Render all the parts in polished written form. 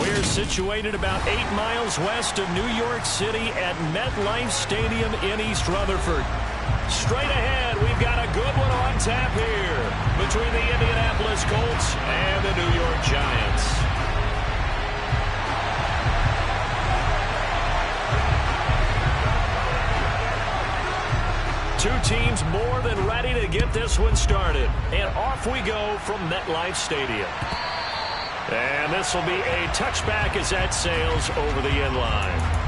We're situated about 8 miles west of New York City at MetLife Stadium in East Rutherford. Straight ahead, we've got a good one on tap here between the Indianapolis Colts and the New York Giants. Two teams more than ready to get this one started. And off we go from MetLife Stadium. And this will be a touchback as that sails over the end line.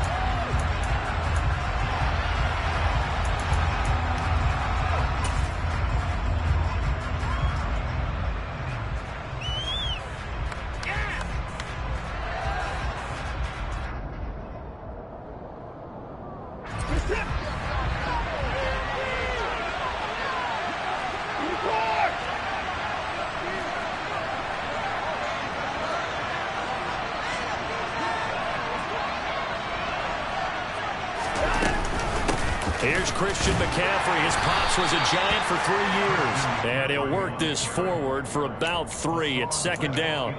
Here's Christian McCaffrey. His pops was a Giant for 3 years. And he'll work this forward for about 3 at second down.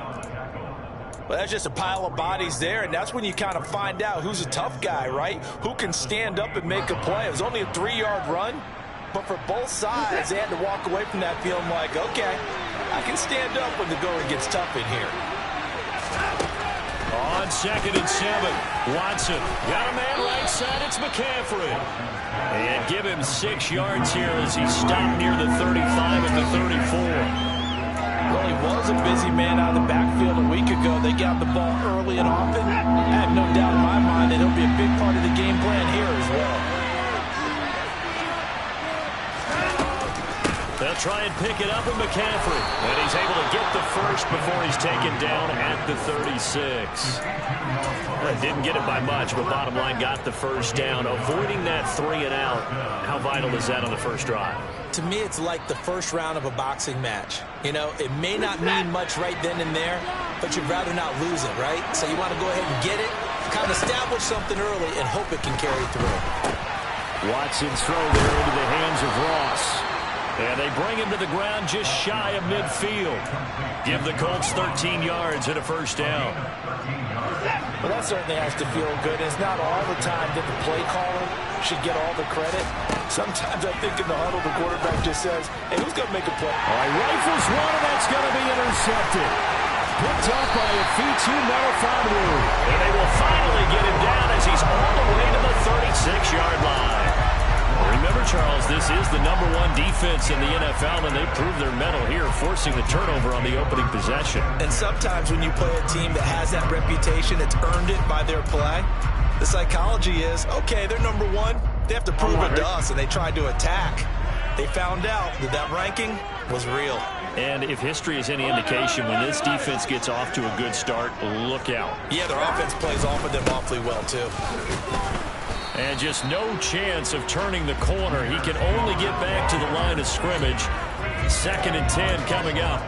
Well, that's just a pile of bodies there, and that's when you kind of find out who's a tough guy, right? Who can stand up and make a play. It was only a 3-yard run, but for both sides, they had to walk away from that feeling like, okay, I can stand up when the going gets tough in here. On 2nd and 7, Watson got a man right side. It's McCaffrey. And give him 6 yards here as he stopped near the 35 at the 34. Well, he was a busy man out of the backfield a week ago. They got the ball early and often. I have no doubt in my mind that he'll be a big part of the game plan here as well. They'll try and pick it up with McCaffrey. And he's able to get the first before he's taken down at the 36. Didn't get it by much, but bottom line got the first down. Avoiding that 3 and out. How vital is that on the first drive? To me, it's like the first round of a boxing match. You know, it may not mean much right then and there, but you'd rather not lose it, right? So you want to go ahead and get it, kind of establish something early, and hope it can carry through. Watson's throw there into the hands of Ross. And they bring him to the ground just shy of midfield. Give the Colts 13 yards and a first down. Well, that certainly has to feel good. It's not all the time that the play caller should get all the credit. Sometimes I think in the huddle, the quarterback just says, hey, who's going to make a play? All right, rifles one, and that's going to be intercepted. Picked up by a Fitu Melifonwu. And they will finally get him down as he's all the way to the 36-yard line. Remember, Charles, this is the #1 defense in the NFL, and they proved their mettle here, forcing the turnover on the opening possession. And sometimes when you play a team that has that reputation, it's earned it by their play. The psychology is, okay, they're #1. They have to prove it to us, and they tried to attack. They found out that that ranking was real. And if history is any indication, when this defense gets off to a good start, look out. Yeah, their offense plays off of them awfully well, too. And just no chance of turning the corner. He can only get back to the line of scrimmage. 2nd and 10 coming up.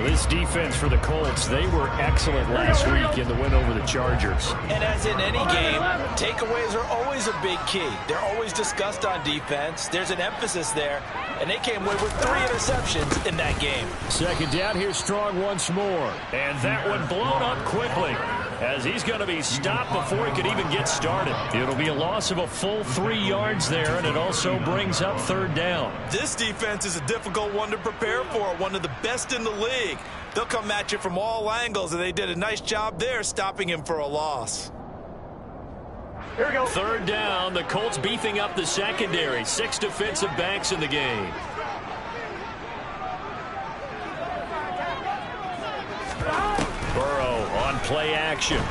This defense for the Colts, they were excellent last week in the win over the Chargers. And as in any game, takeaways are always a big key. They're always discussed on defense. There's an emphasis there, and they came away with 3 interceptions in that game. 2nd down, here's Strong once more. And that one blown up quickly, as he's going to be stopped before he could even get started. It'll be a loss of a full 3 yards there, and it also brings up 3rd down. This defense is a difficult one to prepare for, one of the best in the league. They'll come at you from all angles, and they did a nice job there stopping him for a loss. Here we go. 3rd down, the Colts beefing up the secondary. 6 defensive backs in the game. Burrow on play action.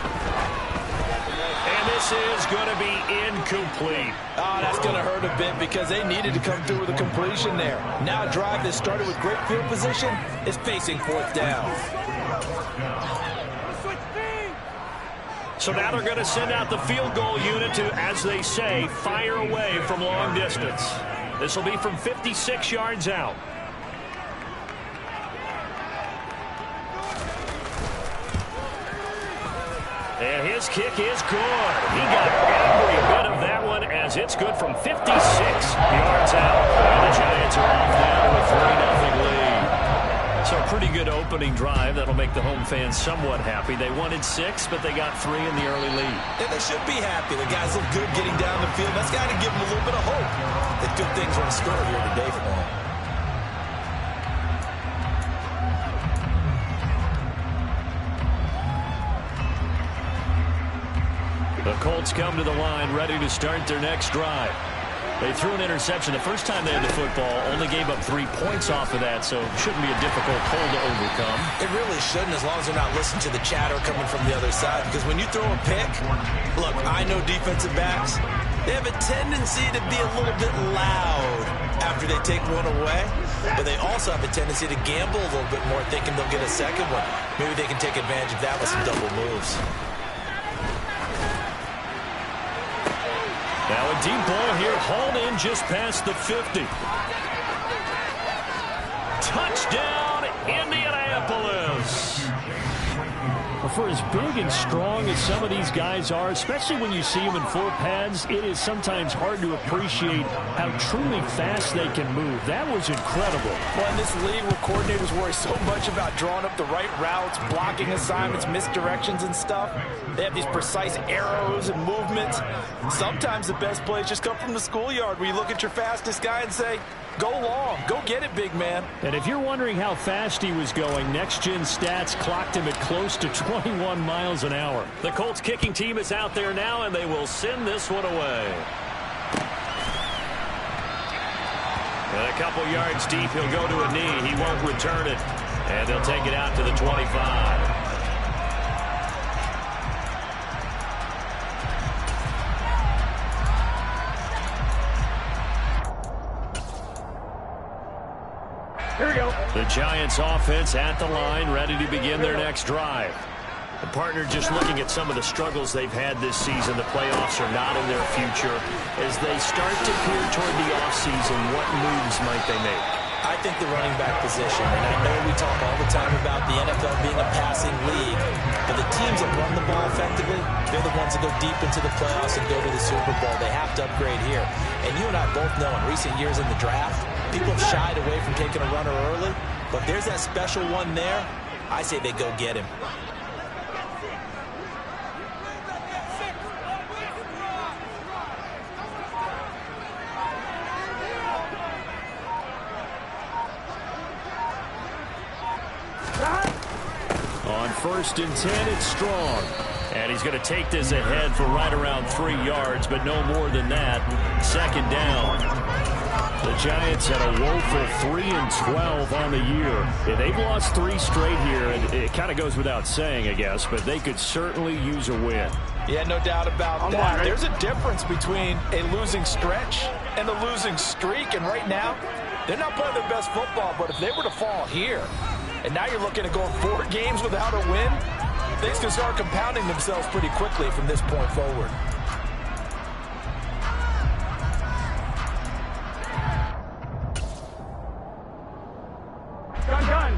And this is going to be incomplete. Oh, that's going to hurt a bit because they needed to come through with a completion there. Now a drive that started with great field position is facing 4th down. So now they're going to send out the field goal unit to, as they say, fire away from long distance. This will be from 56 yards out. And his kick is good. He got every bit of that one as it's good from 56 yards out. And the Giants are off now to a 3-0 lead. So So a pretty good opening drive. That'll make the home fans somewhat happy. They wanted 6, but they got 3 in the early lead. And they should be happy. The guys look good getting down the field. That's got to give them a little bit of hope that good things are in store here today for them. The Colts come to the line ready to start their next drive. They threw an interception the first time they had the football, only gave up 3 points off of that, so it shouldn't be a difficult hole to overcome. It really shouldn't, as long as they're not listening to the chatter coming from the other side, because when you throw a pick, look, I know defensive backs, they have a tendency to be a little bit loud after they take one away, but they also have a tendency to gamble a little bit more, thinking they'll get a second one. Maybe they can take advantage of that with some double moves. Now a deep ball here, hauled in just past the 50. Touchdown, Indianapolis. Well, for as big and strong as some of these guys are, especially when you see them in full pads, it is sometimes hard to appreciate how truly fast they can move. That was incredible. Well, in this league where coordinators worry so much about drawing up the right routes, blocking assignments, misdirections and stuff, they have these precise arrows and movements. Sometimes the best plays just come from the schoolyard where you look at your fastest guy and say, go long, go get it, big man. And if you're wondering how fast he was going, next-gen stats clocked him at close to 21 miles an hour. The Colts kicking team is out there now, and they will send this one away. And a couple yards deep, he'll go to a knee. He won't return it. And they'll take it out to the 25. Here we go. The Giants offense at the line, ready to begin their next drive. The partner just looking at some of the struggles they've had this season. The playoffs are not in their future. As they start to peer toward the offseason, what moves might they make? I think the running back position, and I know we talk all the time about the NFL being a passing league, but the teams that run the ball effectively, they're the ones that go deep into the playoffs and go to the Super Bowl. They have to upgrade here. And you and I both know in recent years in the draft, people have shied away from taking a runner early, but there's that special one there. I say they go get him. On 1st and 10, it's Strong. And he's going to take this ahead for right around 3 yards, but no more than that. 2nd down. The Giants had a woeful 3-12 on the year. Yeah, they've lost 3 straight here, and it kind of goes without saying, I guess, but they could certainly use a win. Yeah, no doubt about that. There's a difference between a losing stretch and a losing streak, and right now, they're not playing their best football, but if they were to fall here, and now you're looking at going 4 games without a win, things can start compounding themselves pretty quickly from this point forward. Gun.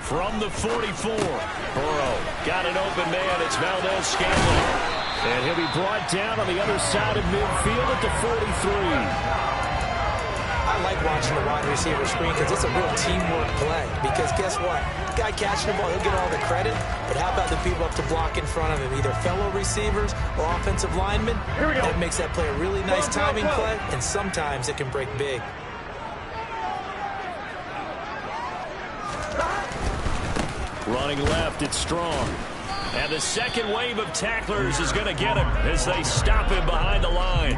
From the 44, Burrow got an open man. It's Valdez-Scantling. And he'll be brought down on the other side of midfield at the 43. I like watching the wide receiver screen because it's a real teamwork play. Because guess what? The guy catching the ball, he'll get all the credit. But how about the people up to block in front of him? Either fellow receivers or offensive linemen. Here we go. That makes that play a really nice timing play. And sometimes it can break big. Running left, it's Strong. And the second wave of tacklers is going to get him as they stop him behind the line.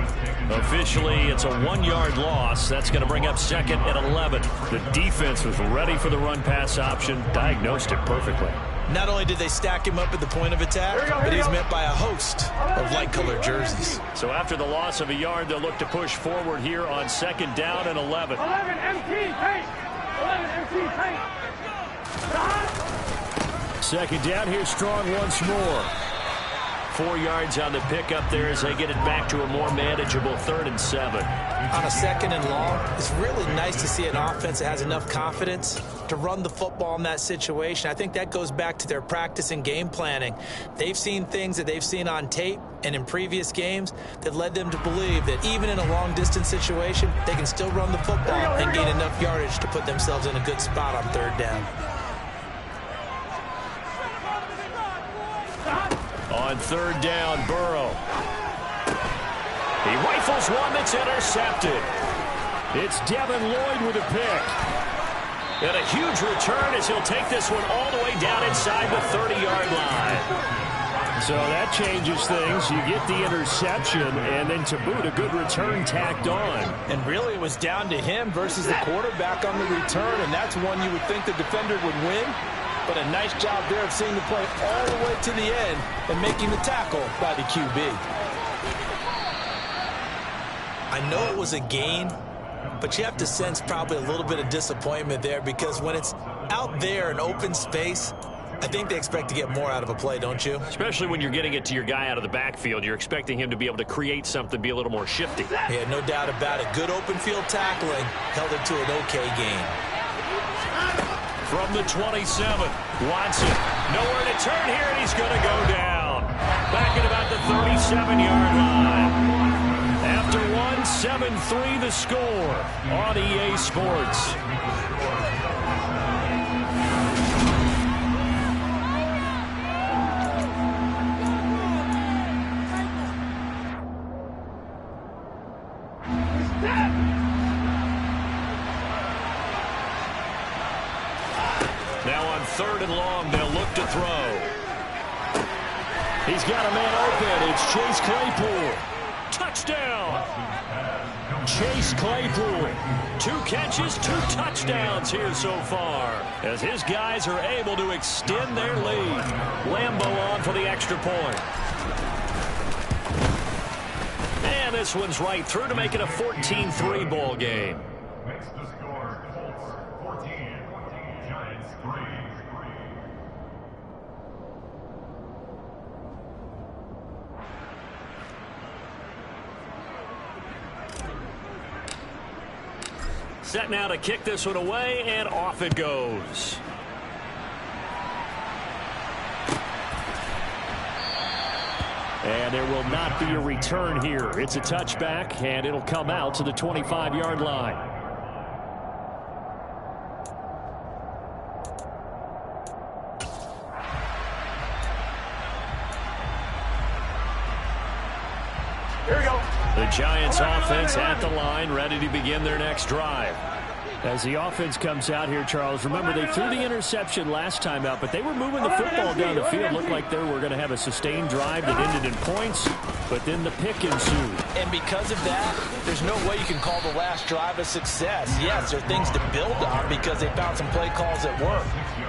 Officially, it's a 1-yard loss. That's going to bring up 2nd and 11. The defense was ready for the run-pass option, diagnosed it perfectly. Not only did they stack him up at the point of attack, but he's met by a host of light-colored jerseys. So after the loss of a yard, they'll look to push forward here on 2nd down and 11. 11 MT paint. 11 MT paint. 2nd down, here's Strong once more. 4 yards on the pickup there as they get it back to a more manageable 3rd and 7. On a 2nd and long, it's really nice to see an offense that has enough confidence to run the football in that situation. I think that goes back to their practice and game planning. They've seen things that they've seen on tape and in previous games that led them to believe that even in a long-distance situation, they can still run the football and gain enough yardage to put themselves in a good spot on 3rd down. On 3rd down, Burrow. He rifles one that's intercepted. It's Devin Lloyd with a pick. And a huge return as he'll take this one all the way down inside the 30-yard line. So that changes things. You get the interception, and then to boot, a good return tacked on. And really, it was down to him versus the quarterback on the return, and that's one you would think the defender would win. But a nice job there of seeing the play all the way to the end and making the tackle by the QB. I know it was a gain, but you have to sense probably a little bit of disappointment there because when it's out there in open space, I think they expect to get more out of a play, don't you? Especially when you're getting it to your guy out of the backfield. You're expecting him to be able to create something, be a little more shifty. Yeah, no doubt about it. Good open field tackling held it to an okay gain. From the 27, Watson. Nowhere to turn here, and he's going to go down. Back at about the 37-yard line. After one, 7-3 the score on EA Sports. Now on 3rd and long, they'll look to throw. He's got a man open. It's Chase Claypool. Touchdown! Chase Claypool. 2 catches, 2 touchdowns here so far as his guys are able to extend their lead. Lambeau on for the extra point. And this one's right through to make it a 14-3 ball game. Makes the score Colts 14, Giants 3. Set now to kick this one away, and off it goes. And there will not be a return here. It's a touchback, and it'll come out to the 25-yard line. Here we go. The Giants offense at the line, ready to begin their next drive. As the offense comes out here, Charles, remember they threw the interception last time out, but they were moving the football down the field. Looked like they were going to have a sustained drive that ended in points, but then the pick ensued. And because of that, there's no way you can call the last drive a success. Yes, there are things to build on because they found some play calls that work.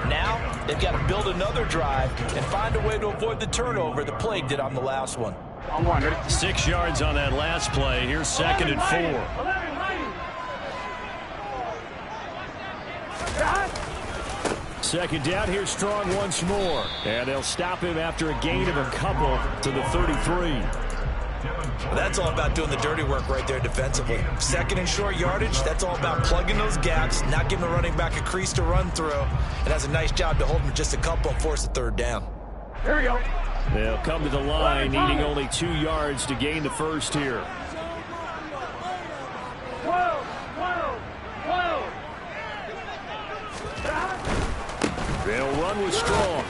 Now, they've got to build another drive and find a way to avoid the turnover the plague did on the last one. On 1, ready? 6 yards on that last play. Here's 2nd and 4. 11. Second down, here's Strong once more. And they'll stop him after a gain of a couple to the 33. That's all about doing the dirty work right there defensively. 2nd and short yardage, that's all about plugging those gaps, not giving the running back a crease to run through. It has a nice job to hold him just a couple and force a 3rd down. Here we go. They'll come to the line, needing only 2 yards to gain the first here. 12. They'll run with Strong.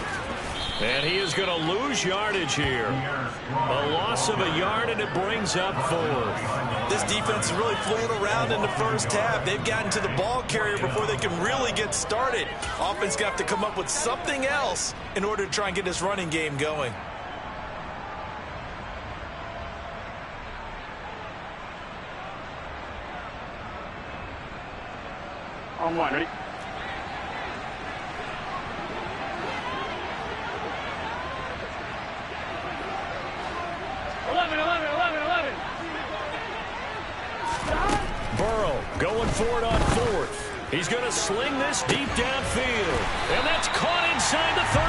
And he is going to lose yardage here. A loss of a yard, and it brings up 4th. This defense is really fooling around in the first half. They've gotten to the ball carrier before they can really get started. Offense got to come up with something else in order to try and get this running game going. On 1, ready? Burrow going for it on 4th. He's going to sling this deep downfield. And that's caught inside the 35.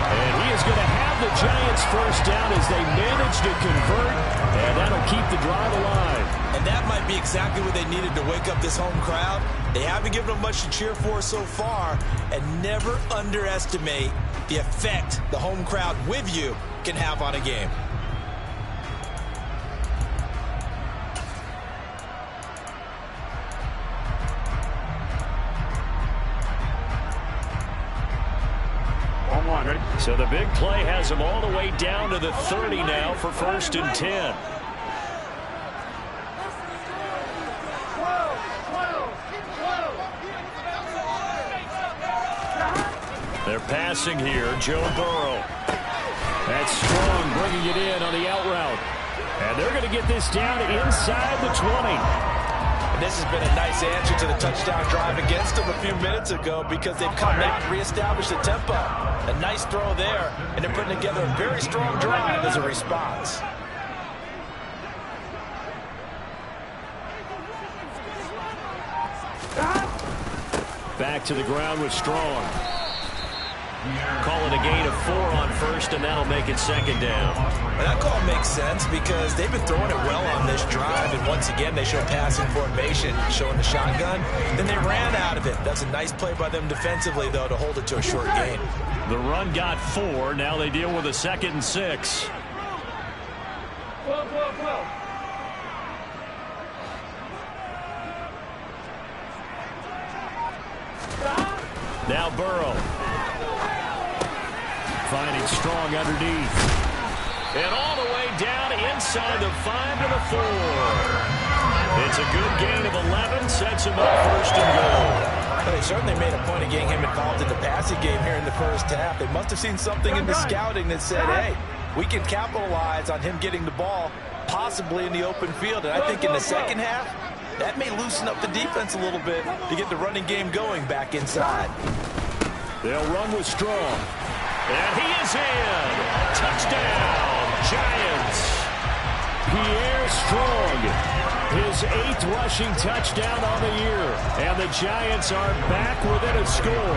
And he is going to have the Giants first down as they manage to convert. And that'll keep the drive alive. And that might be exactly what they needed to wake up this home crowd. They haven't given them much to cheer for so far. And never underestimate the effect the home crowd with you can have on a game. Ready? So the big play has them all the way down to the 30 now for 1st and 10. They're passing here. Joe Burrow. That's Strong bringing it in on the out route. And they're going to get this down inside the 20. And this has been a nice answer to the touchdown drive against them a few minutes ago because they've come out and reestablished the tempo. A nice throw there, and they're putting together a very strong drive as a response. Back to the ground with Strong. Call it a gain of 4 on 1st, and that'll make it 2nd down. And that call makes sense because they've been throwing it well on this drive, and once again they show passing formation, showing the shotgun. Then they ran out of it. That's a nice play by them defensively, though, to hold it to a short gain. The run got 4. Now they deal with a 2nd and 6. Now Burrow. Finding Strong underneath. And all the way down inside the 5 to the 4. It's a good gain of 11. Sets him up 1st and goal. Well, they certainly made a point of getting him involved in the passing game here in the first half. They must have seen something in the scouting that said, hey, we can capitalize on him getting the ball possibly in the open field. And I think in the second half, that may loosen up the defense a little bit to get the running game going back inside. They'll run with Strong. And he is in. Touchdown, Giants. Pierre Strong, his 8th rushing touchdown on the year. And the Giants are back within a score.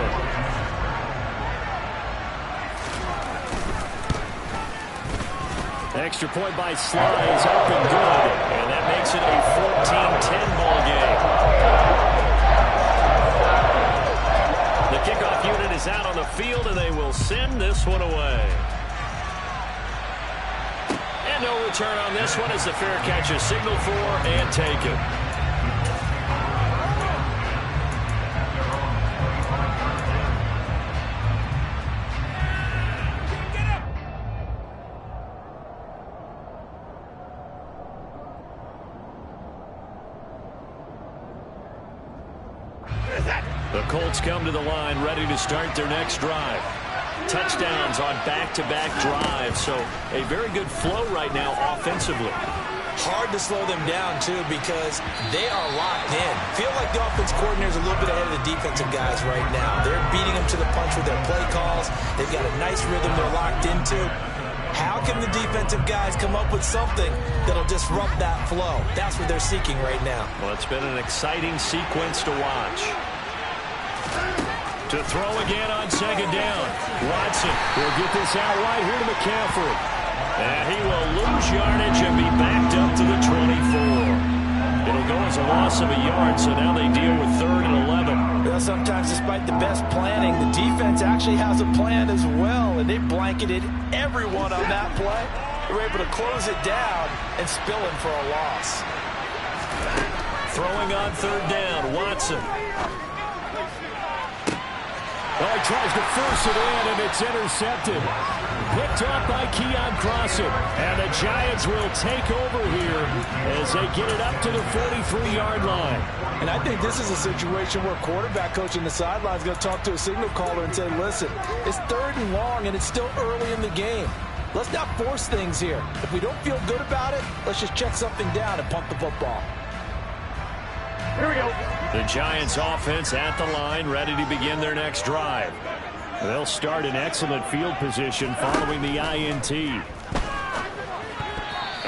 Extra point by Sly is up and good. And that makes it a 14-10 ball game. The kickoff unit is out on the field, and they will send this one away. And no return on this one as the fair catch is signaled for and taken. The Colts come to the line ready to start their next drive. Touchdowns on back-to-back drives, so a very good flow right now offensively. Hard to slow them down, too, because they are locked in. Feel like the offense coordinator is a little bit ahead of the defensive guys right now. They're beating them to the punch with their play calls. They've got a nice rhythm they're locked into. How can the defensive guys come up with something that'll disrupt that flow? That's what they're seeking right now. Well, it's been an exciting sequence to watch. To throw again on 2nd down. Watson will get this out wide here to McCaffrey. And he will lose yardage and be backed up to the 24. It'll go as a loss of a yard, so now they deal with 3rd and 11. Well, sometimes despite the best planning, the defense actually has a plan as well, and they blanketed everyone on that play. They were able to close it down and spill him for a loss. Throwing on 3rd down, Watson. Well, he tries to force it in, and it's intercepted. Picked off by Keon Crossen. And the Giants will take over here as they get it up to the 43-yard line. And I think this is a situation where quarterback coach on the sideline is going to talk to a signal caller and say, listen, it's 3rd and long, and it's still early in the game. Let's not force things here. If we don't feel good about it, let's just check something down and pump the football. Here we go. The Giants offense at the line, ready to begin their next drive. They'll start in excellent field position following the INT. And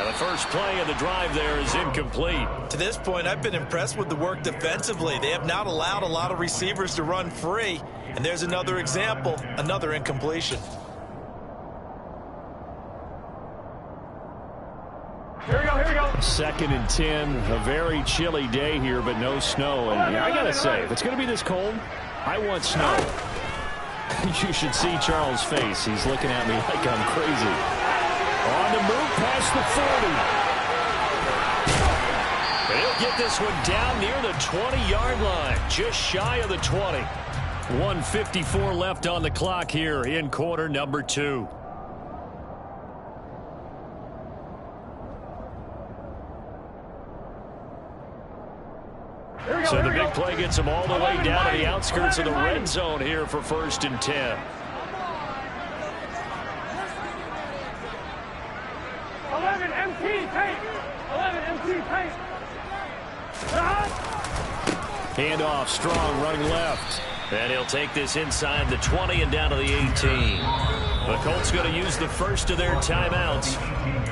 The first play of the drive there is incomplete. To this point, I've been impressed with the work defensively. They have not allowed a lot of receivers to run free. And there's another example, another incompletion. Here we go, here we go. 2nd and 10, a very chilly day here, but no snow. And I got to say, if it's going to be this cold, I want snow. You should see Charles' face. He's looking at me like I'm crazy. On the move past the 40. He'll get this one down near the 20-yard line, just shy of the 20. 1:54 left on the clock here in quarter number 2. So the big play gets him all the way down to the outskirts of the red zone here for 1st and 10. 11 MT paint. 11 MT paint. Handoff, Strong running left. And he'll take this inside the 20 and down to the 18. The Colts going to use the first of their timeouts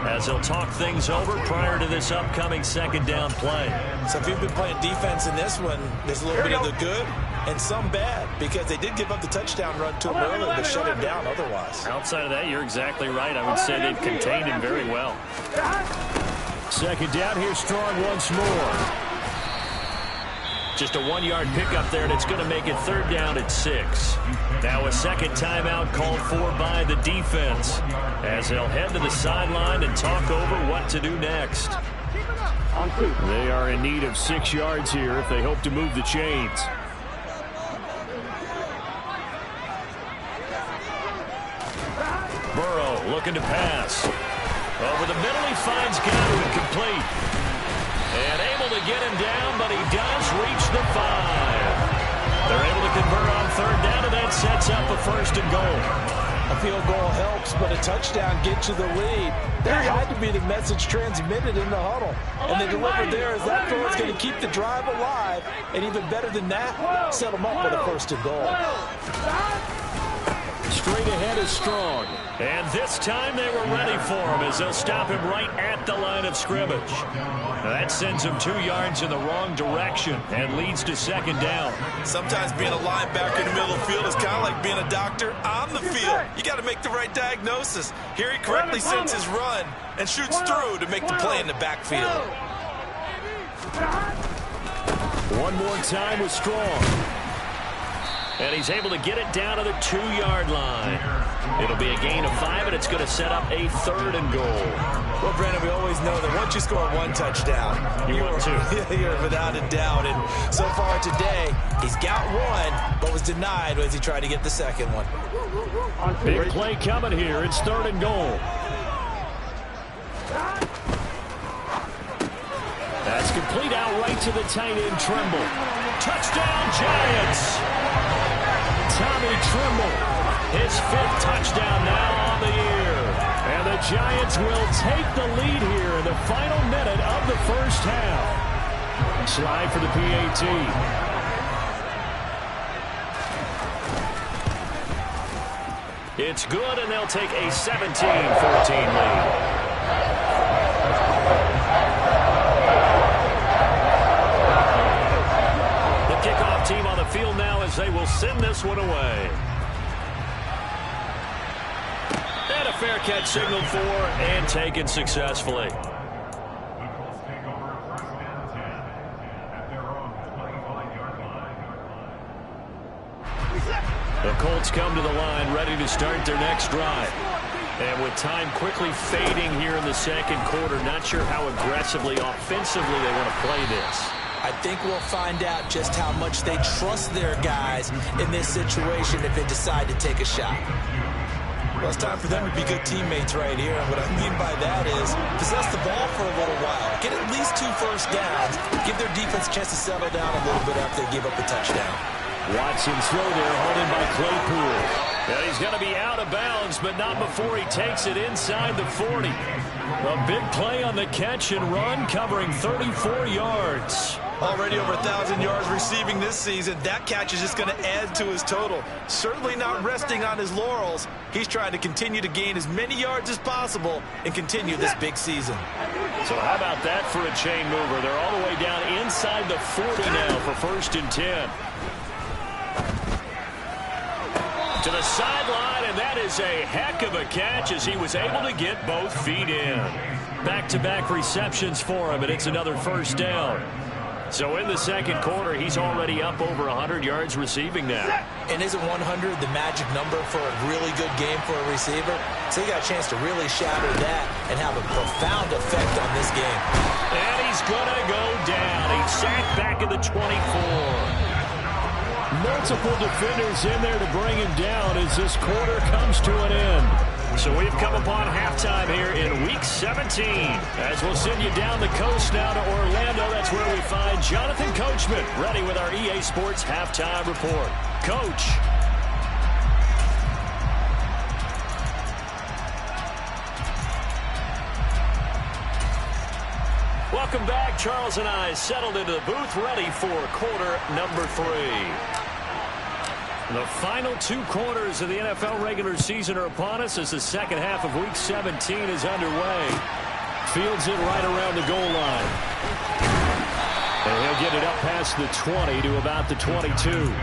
as they'll talk things over prior to this upcoming 2nd down play. So if you've been playing defense in this one, there's a little bit of the good and some bad, because they did give up the touchdown run to him earlier to shut him down otherwise. Outside of that, you're exactly right. I would say they've contained him very well. 2nd down, here's Strong once more. Just a 1-yard pickup there, and it's going to make it 3rd down at 6. Now a 2nd timeout called for by the defense as they'll head to the sideline and talk over what to do next. They are in need of 6 yards here if they hope to move the chains. Burrow looking to pass. Over the middle, he finds Godwin complete. And able to get him down, but he does reach the 5. They're able to convert on 3rd down, and that sets up a 1st and goal. A field goal helps, but a touchdown gets you the lead. That had to be the message transmitted in the huddle. And they delivered there as that throw is going to keep the drive alive. And even better than that, set them up with a 1st and goal. Straight ahead is Strong. And this time they were ready for him as they'll stop him right at the line of scrimmage. Now that sends him 2 yards in the wrong direction and leads to 2nd down. Sometimes being a linebacker in the middle of the field is kind of like being a doctor on the field. You got to make the right diagnosis. Here he correctly sends his run and shoots through to make the play in the backfield. One more time with Strong. And he's able to get it down to the 2-yard line. It'll be a gain of 5, and it's going to set up a 3rd and goal. Well, Brandon, we always know that once you score 1 touchdown, you're without a doubt. And so far today, he's got 1, but was denied as he tried to get the 2nd one. Big play coming here. It's 3rd and goal. That's complete out right to the tight end, Tremble. Touchdown, Giants! Tommy Tremble, his 5th touchdown now on the year. And the Giants will take the lead here in the final minute of the 1st half. Slide for the PAT. It's good, and they'll take a 17-14 lead. Kickoff team on the field now as they will send this one away. And a fair catch signaled for and taken successfully. The Colts take over 1st and 10 at their own 25-yard line. The Colts come to the line ready to start their next drive. And with time quickly fading here in the 2nd quarter, not sure how aggressively, offensively they want to play this. I think we'll find out just how much they trust their guys in this situation if they decide to take a shot. Well, it's time for them to be good teammates right here. And what I mean by that is possess the ball for a little while. Get at least 2 first downs. Give their defense a chance to settle down a little bit after they give up a touchdown. Watson throw there, holding by Claypool. And he's going to be out of bounds, but not before he takes it inside the 40. A big play on the catch and run, covering 34 yards. Already over 1,000 yards receiving this season. That catch is just going to add to his total. Certainly not resting on his laurels. He's trying to continue to gain as many yards as possible and continue this big season. So how about that for a chain mover? They're all the way down inside the 40 now for 1st and 10. To the sideline, and that is a heck of a catch as he was able to get both feet in. Back-to-back receptions for him, and it's another 1st down. So in the 2nd quarter, he's already up over 100 yards receiving now. And isn't 100 the magic number for a really good game for a receiver? So he got a chance to really shatter that and have a profound effect on this game. And he's going to go down. He's sacked back at the 24. Multiple defenders in there to bring him down as this quarter comes to an end. So we've come upon halftime here in Week 17. As we'll send you down the coast now to Orlando, that's where we find Jonathan Coachman ready with our EA Sports Halftime Report. Coach. Welcome back. Charles and I settled into the booth ready for quarter number 3. The final 2 quarters of the NFL regular season are upon us as the second half of Week 17 is underway. Fields it right around the goal line. And he'll get it up past the 20 to about the 22.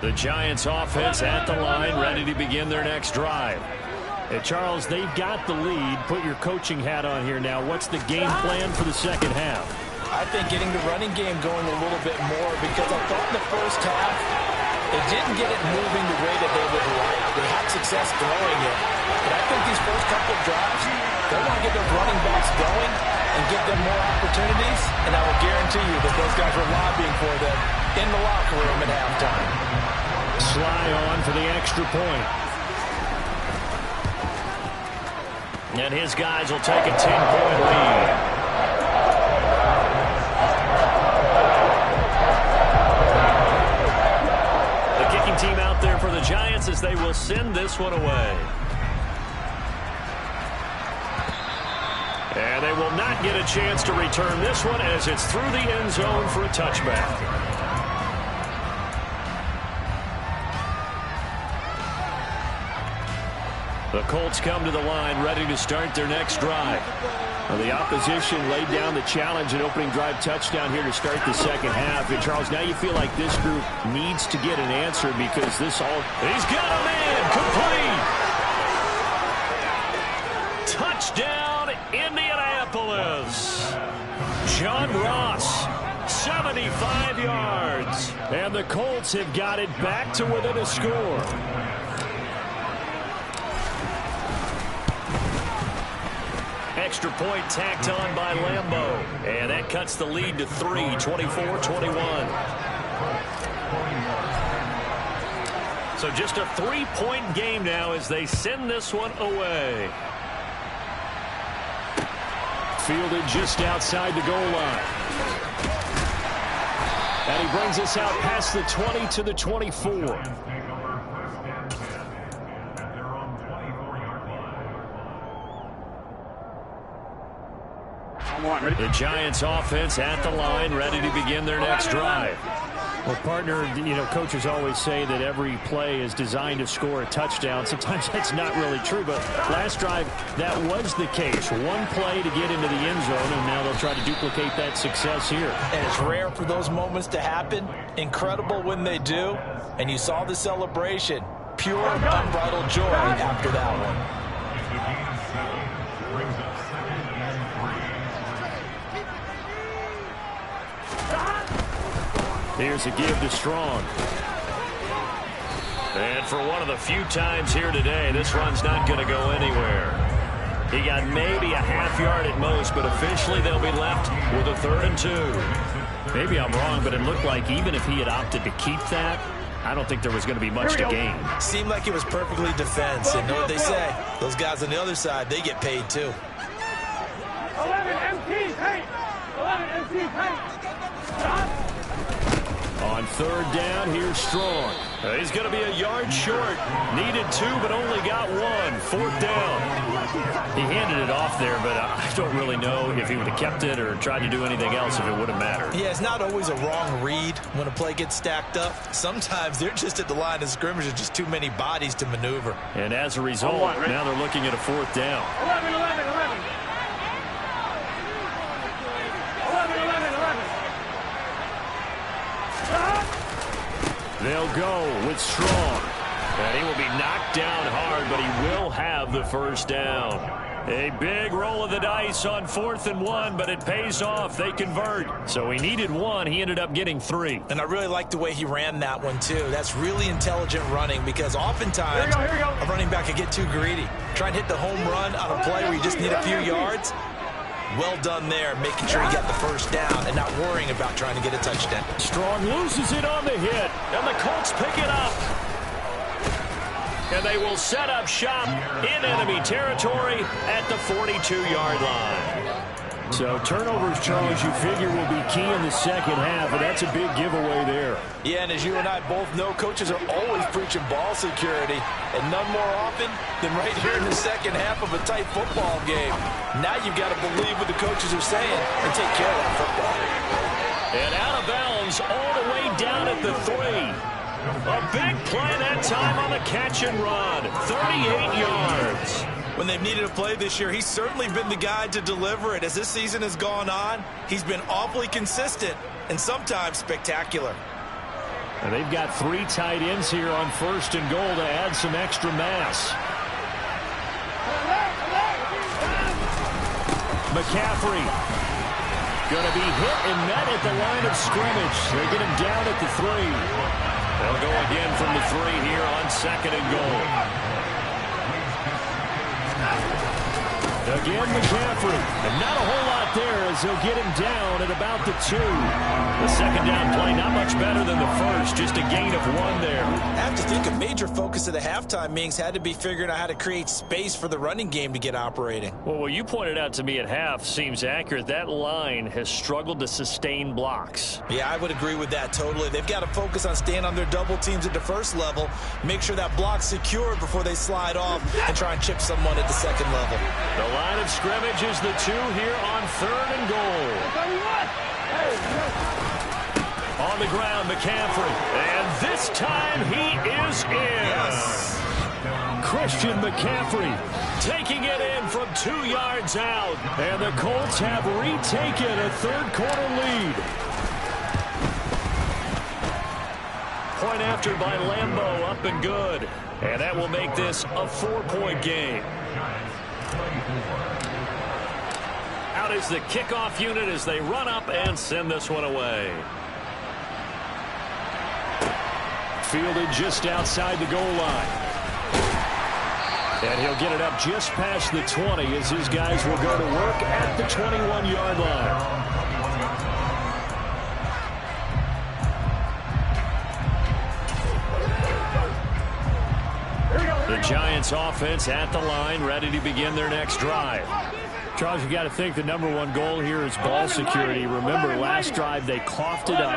The Giants offense at the line, ready to begin their next drive. Hey, Charles, they've got the lead. Put your coaching hat on here now. What's the game plan for the second half? I think getting the running game going a little bit more because I thought in the first half it didn't get it moving the way that they would like. They had success throwing it. But I think these first couple of drives, they want to get those running backs going and give them more opportunities. And I will guarantee you that those guys were lobbying for them in the locker room at halftime. Sly on for the extra point. And his guys will take a 10-point lead. The kicking team out there for the Giants as they will send this one away. And they will not get a chance to return this one as it's through the end zone for a touchback. The Colts come to the line ready to start their next drive. Well, the opposition laid down the challenge and opening drive touchdown here to start the second half. And, Charles, now you feel like this group needs to get an answer because this all... He's got a man! Complete! Touchdown, Indianapolis! John Ross, 75 yards. And the Colts have got it back to within a score. Extra point tacked on by Lambeau. And that cuts the lead to 3, 24-21. So just a 3-point game now as they send this one away. Fielded just outside the goal line. And he brings us out past the 20 to the 24. The Giants offense at the line, ready to begin their next drive. Well, partner, coaches always say that every play is designed to score a touchdown. Sometimes that's not really true, but last drive, that was the case. One play to get into the end zone, and now they'll try to duplicate that success here. And it's rare for those moments to happen. Incredible when they do. And you saw the celebration. Pure, unbridled joy after that one. Here's a give to Strong. And for one of the few times here today, this run's not going to go anywhere. He got maybe a half yard at most, but officially they'll be left with a 3rd and 2. Maybe I'm wrong, but it looked like even if he had opted to keep that, I don't think there was going to be much to gain. Seemed like it was perfectly defense. And know what they say? Those guys on the other side, they get paid too. 11 MT paint. 11 MT paint. Stop. On On third down, here's Strong. He's going to be a yard short. Needed 2, but only got 1. Fourth down. He handed it off there, but I don't really know if he would have kept it or tried to do anything else if it would have mattered. Yeah, it's not always a wrong read when a play gets stacked up. Sometimes they're just at the line of scrimmage. There's just too many bodies to maneuver. And as a result, now they're looking at a fourth down. 11, 11, 11. 11, 11, 11. They'll go with Strong. And he will be knocked down hard, but he will have the first down. A big roll of the dice on 4th and 1, but it pays off. They convert. So he needed 1. He ended up getting 3. And I really like the way he ran that one, too. That's really intelligent running because oftentimes a running back can get too greedy. Try and hit the home run on a play where you just need a few yards. Well done there, making sure you get the first down and not worrying about trying to get a touchdown. Strong loses it on the hit, and the Colts pick it up. And they will set up shop in enemy territory at the 42-yard line. So turnovers, Charles, you figure will be key in the second half, and that's a big giveaway there. Yeah, and as you and I both know, coaches are always preaching ball security, and none more often than right here in the second half of a tight football game. Now you've got to believe what the coaches are saying and take care of that football. And out of bounds all the way down at the 3. A big play that time on the catch and run. 38 yards. When they've needed a play this year, he's certainly been the guy to deliver it. As this season has gone on, he's been awfully consistent and sometimes spectacular. And they've got 3 tight ends here on 1st and goal to add some extra mass. McCaffrey going to be hit and met at the line of scrimmage. They get him down at the 3. They'll go again from the 3 here on 2nd and goal. Again, McCaffrey. And not a whole lot there as they'll get him down at about the 2. The second down play not much better than the first. Just a gain of 1 there. I have to think a major focus of the halftime meetings had to be figuring out how to create space for the running game to get operating. Well, what you pointed out to me at half seems accurate. That line has struggled to sustain blocks. Yeah, I would agree with that totally. They've got to focus on staying on their double teams at the first level, make sure that block's secured before they slide off and try and chip someone at the second level. The line of scrimmage is the 2 here on 3rd and goal. On the ground, McCaffrey. And this time he is in. Yes. Christian McCaffrey taking it in from 2 yards out. And the Colts have retaken a 3rd quarter lead. Point after by Lambeau, up and good. And that will make this a 4-point game. Out is the kickoff unit as they run up and send this one away. Fielded just outside the goal line. And he'll get it up just past the 20 as his guys will go to work at the 21-yard line. The Giants offense at the line, ready to begin their next drive. Charles, you got to think the #1 goal here is ball security. Remember, last drive they coughed it up,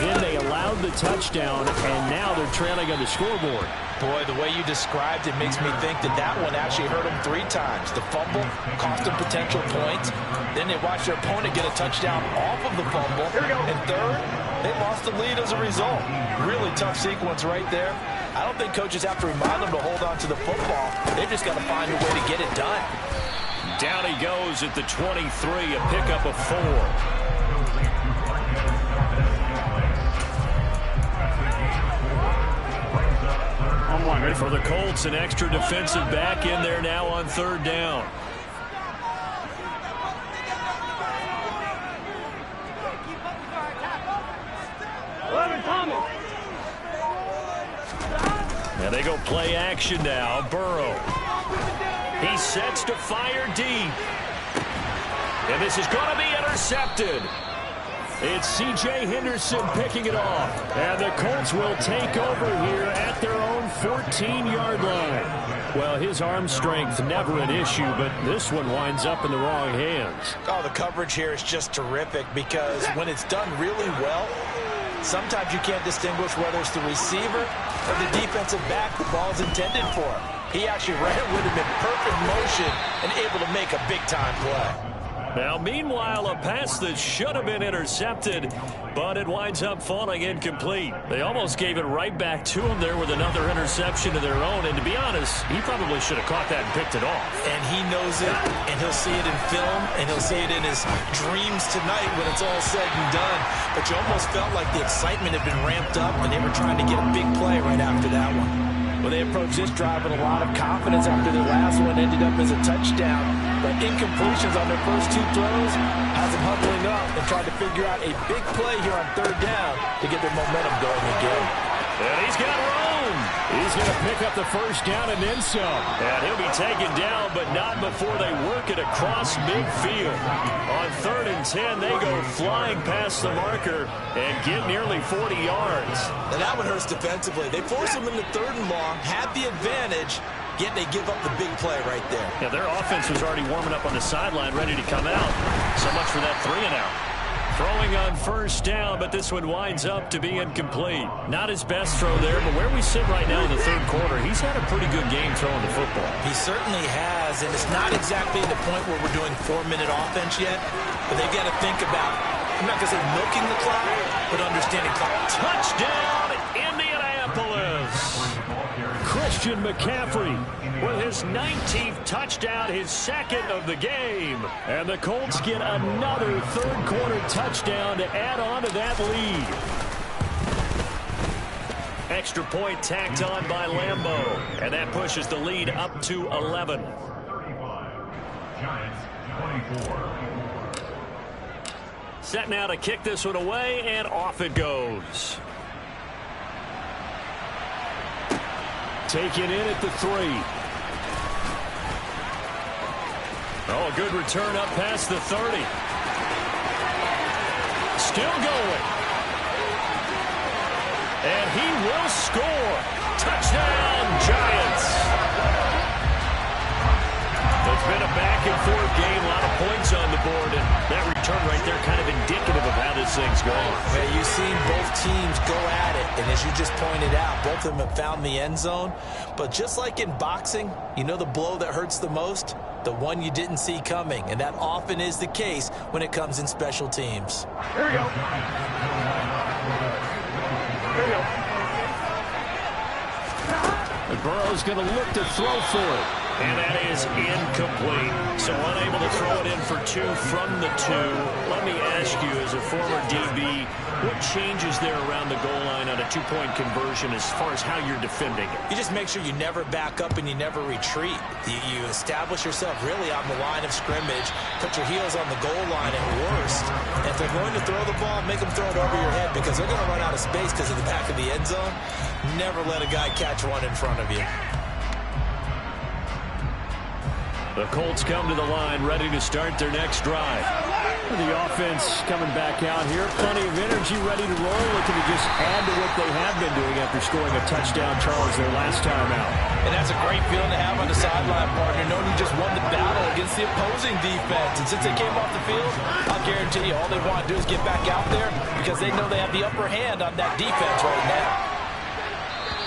then they allowed the touchdown, and now they're trailing on the scoreboard. Boy, the way you described it makes me think that that one actually hurt them 3 times. The fumble cost them potential points. Then they watched their opponent get a touchdown off of the fumble. And third, they lost the lead as a result. Really tough sequence right there. I don't think coaches have to remind them to hold on to the football. They've just got to find a way to get it done. Down he goes at the 23, a pickup of 4. For the Colts, an extra defensive back in there now on 3rd down. Now they go play action now. Burrow. He sets to fire deep. And this is going to be intercepted. It's C.J. Henderson picking it off. And the Colts will take over here at their own 14-yard line. Well, his arm strength never an issue, but this one winds up in the wrong hands. Oh, the coverage here is just terrific because when it's done really well, Sometimes you can't distinguish whether it's the receiver or the defensive back the ball's intended for. He actually ran with him in perfect motion and able to make a big-time play. Now, meanwhile, a pass that should have been intercepted, but it winds up falling incomplete. They almost gave it right back to him there with another interception of their own. And to be honest, he probably should have caught that and picked it off. And he knows it, and he'll see it in film, and he'll see it in his dreams tonight when it's all said and done. But you almost felt like the excitement had been ramped up, and they were trying to get a big play right after that one. Well, they approached this drive with a lot of confidence after the last one ended up as a touchdown. But incompletions on their first two throws has them huddling up and trying to figure out a big play here on third down to get their momentum going again. And he's got room. He's going to pick up the first down and then some. And he'll be taken down, but not before they work it across midfield. On 3rd and 10, they go flying past the marker and get nearly 40 yards. And that one hurts defensively. They force him into 3rd and long, had the advantage, yet they give up the big play right there. Yeah, their offense was already warming up on the sideline, ready to come out. So much for that 3-and-out. Throwing on first down, but this one winds up to be incomplete. Not his best throw there, but where we sit right now in the 3rd quarter, he's had a pretty good game throwing the football. He certainly has, and it's not exactly the point where we're doing 4-minute offense yet, but they've got to think about, I'm not going to say milking the clock, but understanding clock. Touchdown, Indianapolis! Christian McCaffrey with his 19th touchdown, his 2nd of the game. And the Colts get another 3rd quarter touchdown to add on to that lead. Extra point tacked on by Lambeau. And that pushes the lead up to 11. 35. Giants 24. Set now to kick this one away, and off it goes. Taken in at the 3. Oh, a good return up past the 30. Still going. And he will score. Touchdown, Giants. It's been a back-and-forth game, a lot of points on the board, and that return right there kind of indicative of how this thing's going. Yeah, you've seen both teams go at it, and as you just pointed out, both of them have found the end zone. But just like in boxing, you know the blow that hurts the most? The one you didn't see coming, and that often is the case when it comes in special teams. Here we go. Here we go. And Burrow's going to look to throw for it. And that is incomplete. So unable to throw it in for 2 from the 2. Let me ask you, as a former DB, what changes there around the goal line on a 2-point conversion as far as how you're defending it? You just make sure you never back up and you never retreat. You establish yourself really on the line of scrimmage, put your heels on the goal line at worst. And if they're going to throw the ball, make them throw it over your head because they're going to run out of space because of the back of the end zone. Never let a guy catch one in front of you. The Colts come to the line, ready to start their next drive. The offense coming back out here. Plenty of energy, ready to roll, looking to just add to what they have been doing after scoring a touchdown, Charles, their last time out. And that's a great feeling to have on the sideline, partner, knowing you just won the battle against the opposing defense. And since they came off the field, I'll guarantee you all they want to do is get back out there because they know they have the upper hand on that defense right now.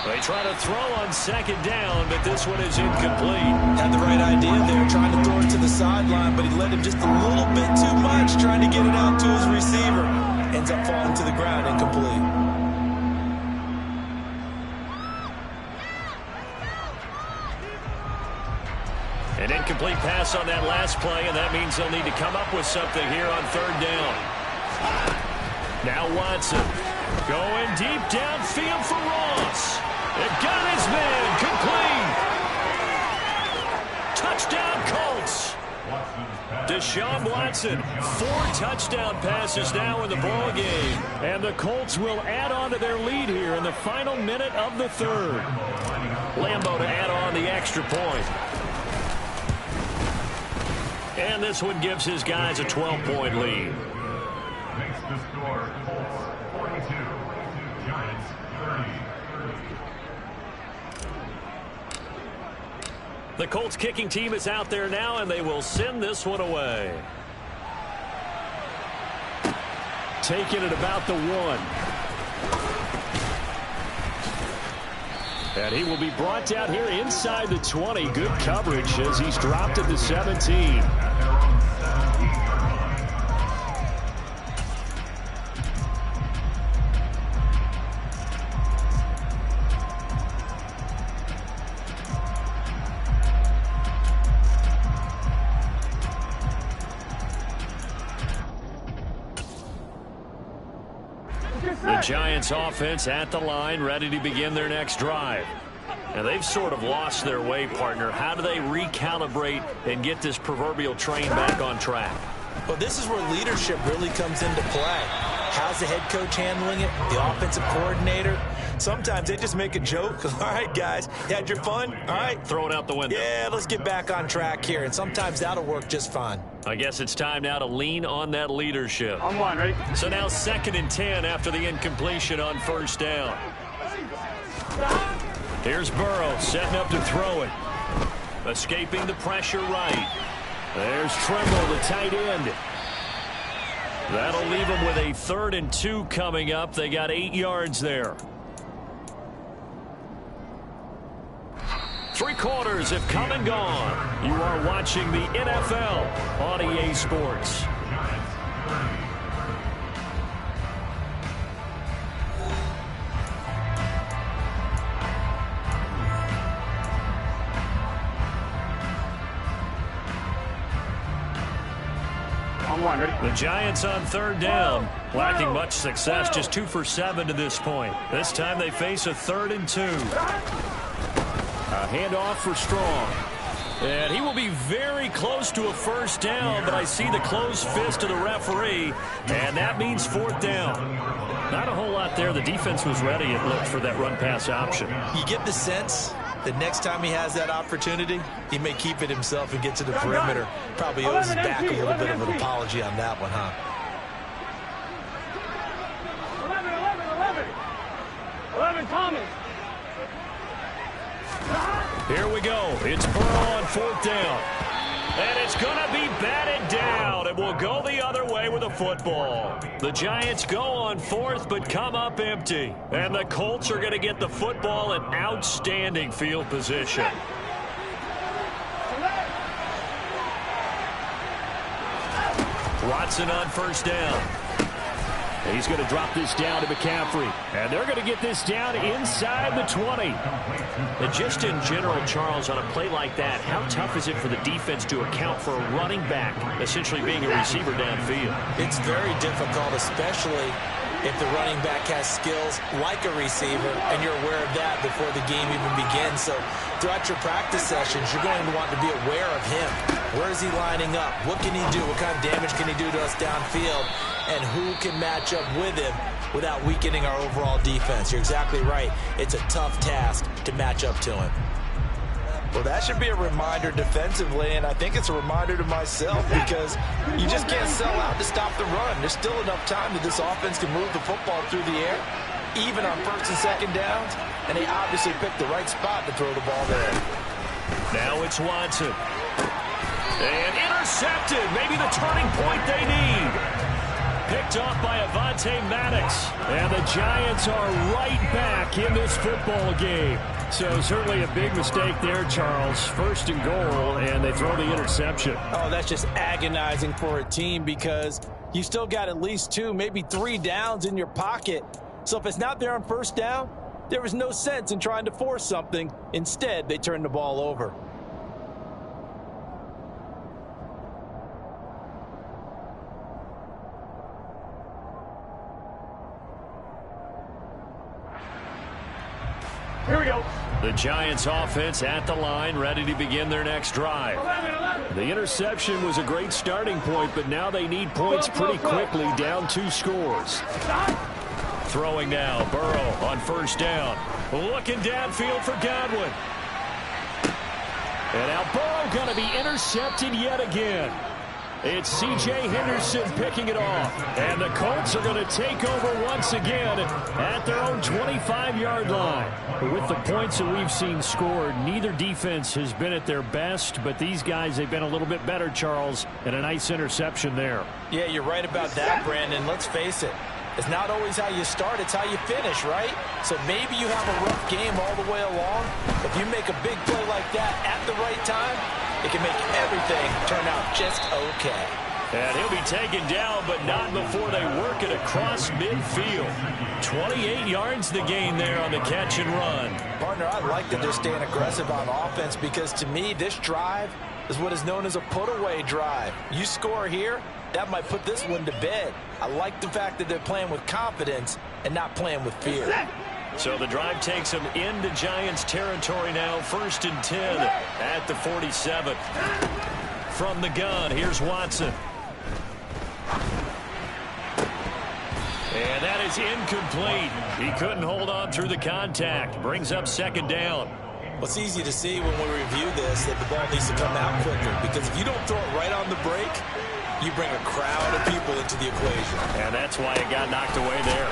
They try to throw on 2nd down, but this one is incomplete. Had the right idea there, trying to throw it to the sideline, but he let him just a little bit too much, trying to get it out to his receiver. Ends up falling to the ground, incomplete. An incomplete pass on that last play, and that means they'll need to come up with something here on 3rd down. Now Watson going deep downfield for Ross. It got his man, complete. Touchdown, Colts. Deshaun Watson, 4 touchdown passes now in the ball game. And the Colts will add on to their lead here in the final minute of the 3rd. Lambeau to add on the extra point. And this one gives his guys a 12-point lead. Makes the score Colts 42, Giants 30. The Colts kicking team is out there now, and they will send this one away. Taking it about the 1. And he will be brought down here inside the 20. Good coverage as he's dropped at the 17. The Giants offense at the line, ready to begin their next drive. Now they've sort of lost their way, partner. How do they recalibrate and get this proverbial train back on track? Well, this is where leadership really comes into play. How's the head coach handling it? The offensive coordinator? Sometimes they just make a joke. All right, guys, you had your fun? All right. Throw it out the window. Yeah, let's get back on track here. And sometimes that'll work just fine. I guess it's time now to lean on that leadership. On one, ready? So now 2nd and 10 after the incompletion on 1st down. Here's Burrow setting up to throw it. Escaping the pressure right. There's Trimble, the tight end. That'll leave them with a 3rd and 2 coming up. They got 8 yards there. 3 quarters have come and gone. You are watching the NFL on EA Sports. The Giants on 3rd down, lacking much success, just 2 for 7 to this point. This time they face a 3rd and 2. A handoff for Strong. And he will be very close to a 1st down, but I see the closed fist of the referee, and that means 4th down. Not a whole lot there. The defense was ready, it looked, for that run-pass option. You get the sense that next time he has that opportunity, he may keep it himself and get to the perimeter. Probably owes his back a little bit of an apology on that one, huh? 11, Thomas. Here we go. It's Burrow on 4th down. And it's going to be batted down. It will go the other way with a football. The Giants go on 4th, but come up empty. And the Colts are going to get the football in outstanding field position. Watson on 1st down. He's going to drop this down to McCaffrey. And they're going to get this down inside the 20. And just in general, Charles, on a play like that, how tough is it for the defense to account for a running back essentially being a receiver downfield? It's very difficult, especially if the running back has skills like a receiver, and you're aware of that before the game even begins. So throughout your practice sessions, you're going to want to be aware of him. Where is he lining up? What can he do? What kind of damage can he do to us downfield? And who can match up with him without weakening our overall defense? You're exactly right. It's a tough task to match up to him. Well, that should be a reminder defensively, and I think it's a reminder to myself, because you just can't sell out to stop the run. There's still enough time that this offense can move the football through the air, even on 1st and 2nd downs, and they obviously picked the right spot to throw the ball there. Now it's Watson. And intercepted. Maybe the turning point they need. Picked off by Avonte Maddox. And the Giants are right back in this football game. So certainly a big mistake there, Charles. 1st and goal, and they throw the interception. Oh, that's just agonizing for a team, because you still got at least 2, maybe 3 downs in your pocket. So if it's not there on 1st down, there was no sense in trying to force something. Instead, they turned the ball over. Here we go. The Giants offense at the line, ready to begin their next drive. 11. The interception was a great starting point, but now they need points pretty quickly, down 2 scores. Throwing now, Burrow on 1st down. Looking downfield for Godwin. And now Burrow going to be intercepted yet again. It's C.J. Henderson picking it off. And the Colts are going to take over once again at their own 25-yard line. With the points that we've seen scored, neither defense has been at their best, but these guys, they've been a little bit better, Charles, and a nice interception there. Yeah, you're right about that, Brandon. Let's face it. It's not always how you start, it's how you finish, right? So maybe you have a rough game all the way along. If you make a big play like that at the right time, it can make everything turn out just okay. And he'll be taken down, but not before they work it across midfield. 28 yards the gain there on the catch and run. Partner, I like that they're staying aggressive on offense because to me, this drive is what is known as a put-away drive. You score here, that might put this one to bed. I like the fact that they're playing with confidence and not playing with fear. So the drive takes them into Giants territory now, 1st and 10 at the 47. From the gun, here's Watson. And that is incomplete. He couldn't hold on through the contact. Brings up 2nd down. Well, it's easy to see when we review this that the ball needs to come out quicker because if you don't throw it right on the break, you bring a crowd of people into the equation. And that's why it got knocked away there.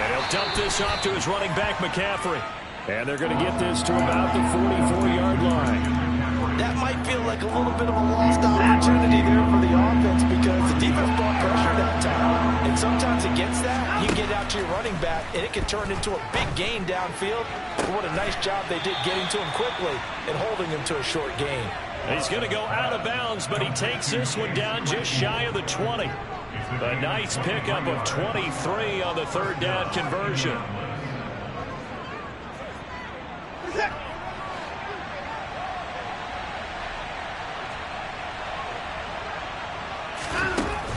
And he'll dump this off to his running back, McCaffrey. And they're going to get this to about the 44-yard line. That might feel like a little bit of a lost opportunity there for the offense because the defense brought pressure that time. And sometimes against that, you get out to your running back, and it can turn into a big gain downfield. But what a nice job they did getting to him quickly and holding him to a short gain. He's going to go out of bounds, but he takes this one down just shy of the 20. A nice pickup of 23 on the 3rd down conversion.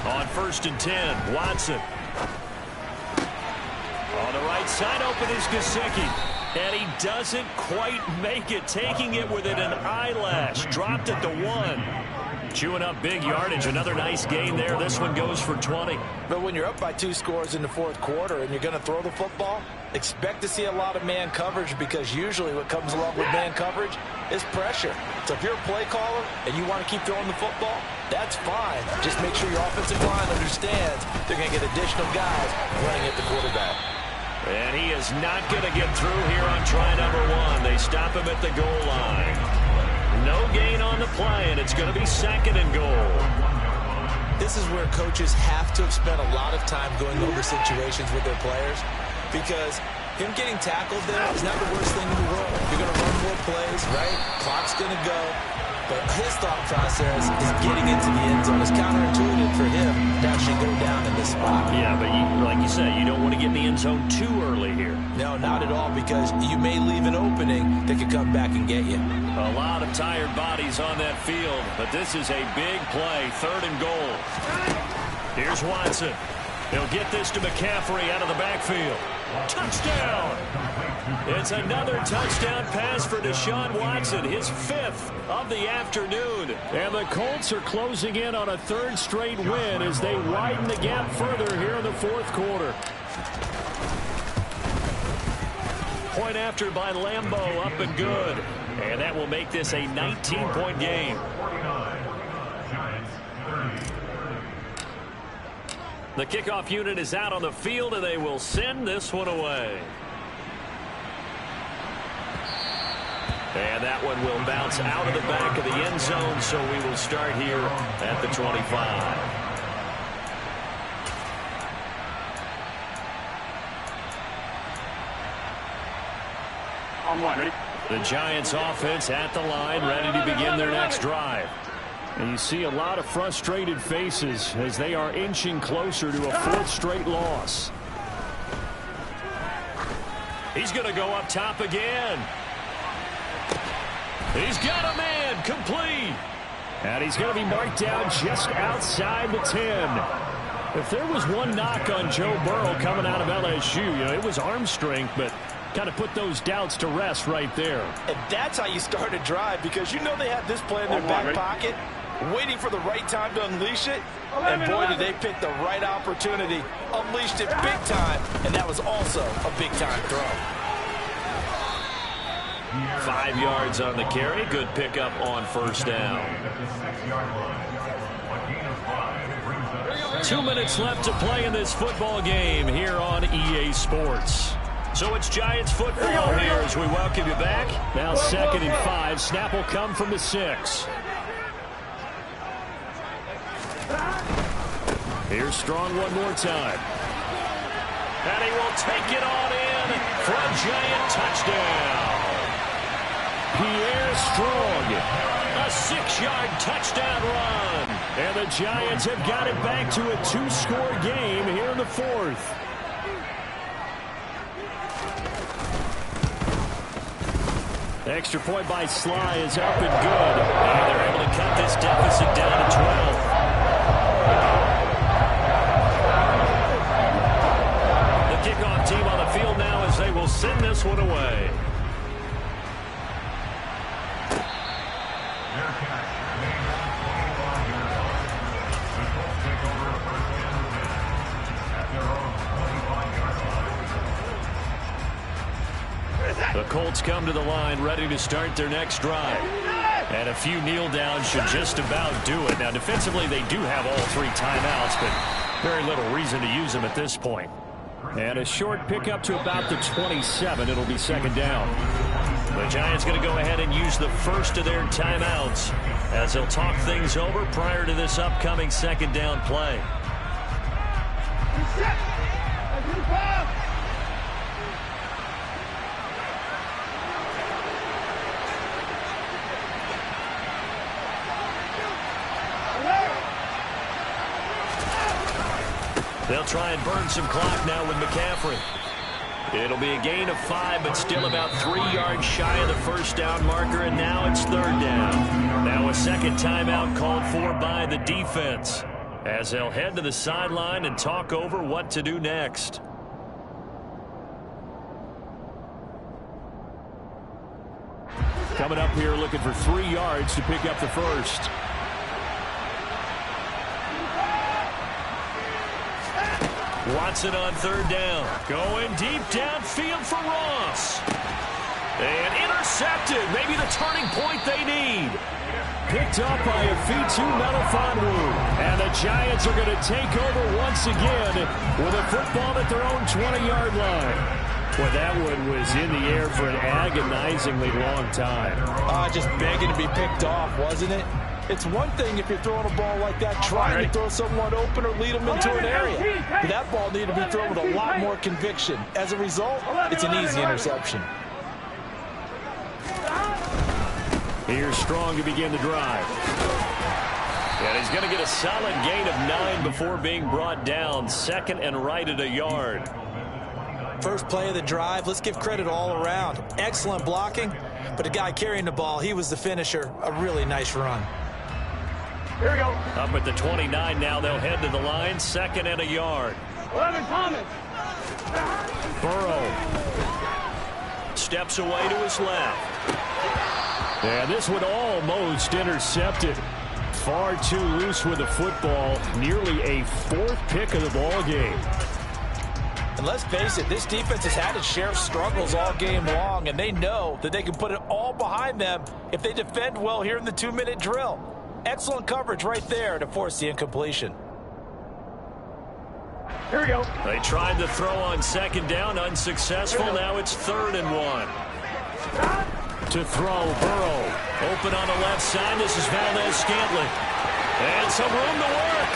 On 1st and 10, Watson. On the right side, open is Gesicki. And he doesn't quite make it, taking it within an eyelash. Dropped at the 1. Chewing up big yardage. Another nice gain there. This one goes for 20. But when you're up by 2 scores in the 4th quarter and you're going to throw the football, expect to see a lot of man coverage because usually what comes along with man coverage is pressure. So if you're a play caller and you want to keep throwing the football, that's fine. Just make sure your offensive line understands they're going to get additional guys running at the quarterback. And he is not going to get through here on try number 1. They stop him at the goal line. No gain on the play, and it's going to be 2nd and goal. This is where coaches have to have spent a lot of time going over situations with their players because him getting tackled there is not the worst thing in the world. You're going to run more plays, right? Clock's going to go. But his thought process is getting into the end zone. It's counterintuitive for him to actually go down in this spot. Yeah, but like you said, you don't want to get in the end zone too early here. No, not at all, because you may leave an opening that could come back and get you. A lot of tired bodies on that field, but this is a big play, 3rd and goal. Here's Watson. He'll get this to McCaffrey out of the backfield. Touchdown! It's another touchdown pass for Deshaun Watson, his 5th of the afternoon. And the Colts are closing in on a 3rd straight win as they widen the gap further here in the 4th quarter. Point after by Lambeau, up and good. And that will make this a 19-point game. The kickoff unit is out on the field, and they will send this one away. And that one will bounce out of the back of the end zone, so we will start here at the 25. On 1, ready? The Giants offense at the line, ready to begin their next drive. And you see a lot of frustrated faces as they are inching closer to a 4th straight loss. He's going to go up top again. He's got a man, complete. And he's going to be marked down just outside the 10. If there was one knock on Joe Burrow coming out of LSU, it was arm strength, but kind of put those doubts to rest right there. And that's how you start a drive because you know they have this play in their back pocket, waiting for the right time to unleash it. And boy, did they pick the right opportunity. Unleashed it big time, and that was also a big-time throw. 5 yards on the carry. Good pickup on 1st down. 2 minutes left to play in this football game here on EA Sports. So it's Giants football here as we welcome you back. Now 2nd and 5. Snap will come from the 6. Here's Strong one more time. And he will take it on in for a giant touchdown. Pierre Strong, a 6-yard touchdown run. And the Giants have got it back to a 2-score game here in the 4th. Extra point by Sly is up and good. And they're able to cut this deficit down to 12. The kickoff team on the field now as they will send this one away. The Colts come to the line ready to start their next drive. And a few kneel downs should just about do it. Now, defensively, they do have all 3 timeouts, but very little reason to use them at this point. And a short pickup to about the 27. It'll be 2nd down. The Giants going to go ahead and use the first of their timeouts as they'll talk things over prior to this upcoming 2nd down play. They'll try and burn some clock now with McCaffrey. It'll be a gain of 5, but still about 3 yards shy of the first down marker, and now it's 3rd down. Now a second timeout called for by the defense as they'll head to the sideline and talk over what to do next. Coming up here looking for 3 yards to pick up the first. Watson on 3rd down. Going deep downfield for Ross. And intercepted. Maybe the turning point they need. Picked up by a Fitu Melifonwu. And the Giants are going to take over once again with a football at their own 20-yard line. Well, that one was in the air for an agonizingly long time. Just begging to be picked off, wasn't it? It's one thing if you're throwing a ball like that, trying to throw someone open or lead them into an area. But that ball needed to be thrown with a lot more conviction. As a result, it's an easy interception. Here's Strong to begin the drive. And he's going to get a solid gain of 9 before being brought down. 2nd and right at a yard. First play of the drive, let's give credit all around. Excellent blocking, but the guy carrying the ball, he was the finisher. A really nice run. Here we go. Up at the 29 now, they'll head to the line. 2nd and a yard. 11, Thomas. Burrow steps away to his left. And this one almost intercepted. Far too loose with the football. Nearly a 4th pick of the ball game. And let's face it, this defense has had its share of struggles all game long, and they know that they can put it all behind them if they defend well here in the 2-minute drill. Excellent coverage right there to force the incompletion. Here we go. They tried to throw on 2nd down, unsuccessful. Now it's 3rd and 1. To throw, Burrow. Open on the left side. This is Valdez-Scantling. And some room to work.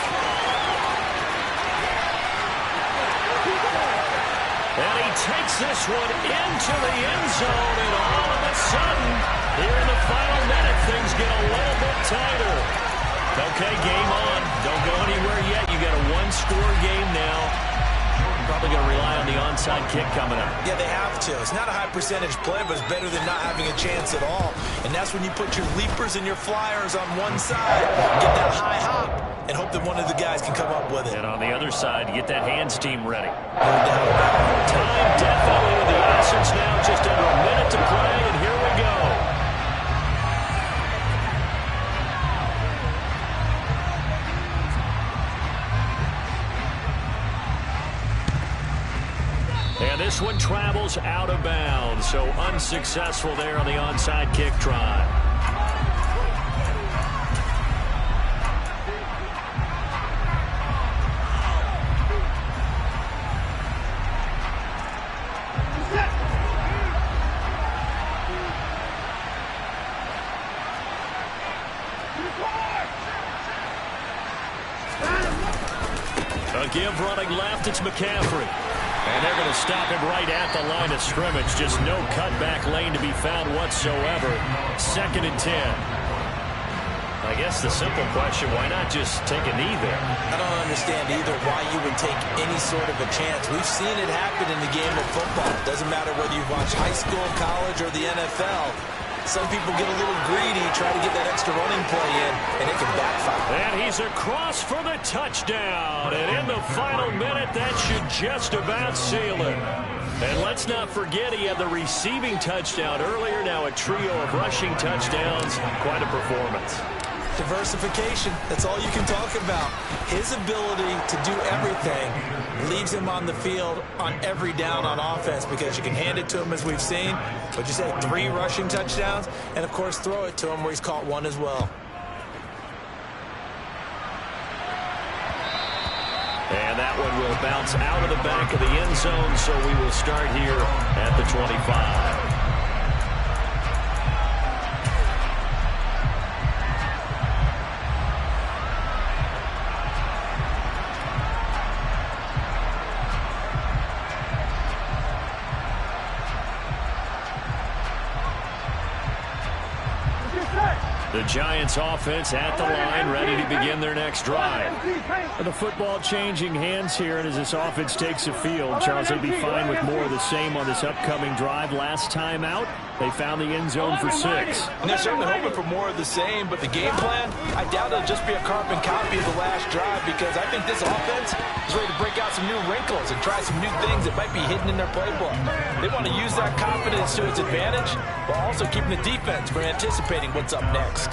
And he takes this one into the end zone, and all of a sudden, here in the final minute, things get a little bit tighter. Okay, game on. Don't go anywhere yet. You got a 1-score game now. Probably going to rely on the onside kick coming up. Yeah, they have to. It's not a high percentage play, but it's better than not having a chance at all. And that's when you put your leapers and your flyers on one side, get that high hop, and hope that one of the guys can come up with it. And on the other side, get that hands team ready. No doubt about it. Time definitely of the essence now. Just under a minute to play, and here we go. And this one travels out of bounds, so unsuccessful there on the onside kick try. A give running left, it's McCaffrey. And they're going to stop him right at the line of scrimmage. Just no cutback lane to be found whatsoever. 2nd and 10. I guess the simple question, why not just take a knee there? I don't understand either why you would take any sort of a chance. We've seen it happen in the game of football. It doesn't matter whether you watch high school, college, or the NFL. Some people get a little greedy, try to get that extra running play in, and it can backfire. And he's across for the touchdown. And in the final minute, that should just about seal it. And let's not forget he had the receiving touchdown earlier. Now a trio of rushing touchdowns. Quite a performance. Diversification, that's all you can talk about. His ability to do everything leaves him on the field on every down on offense because you can hand it to him as we've seen, but you said 3 rushing touchdowns, and of course throw it to him where he's caught 1 as well. And that one will bounce out of the back of the end zone, so we will start here at the 25. The Giants offense at the line, ready to begin their next drive. The football changing hands here, and as this offense takes the field, Charles, they'd be fine with more of the same on this upcoming drive. Last time out, they found the end zone for 6. And they're certainly hoping for more of the same, but the game plan, I doubt it'll just be a carbon copy of the last drive because I think this offense is ready to break out some new wrinkles and try some new things that might be hidden in their playbook. They want to use that confidence to its advantage while also keeping the defense from anticipating what's up next.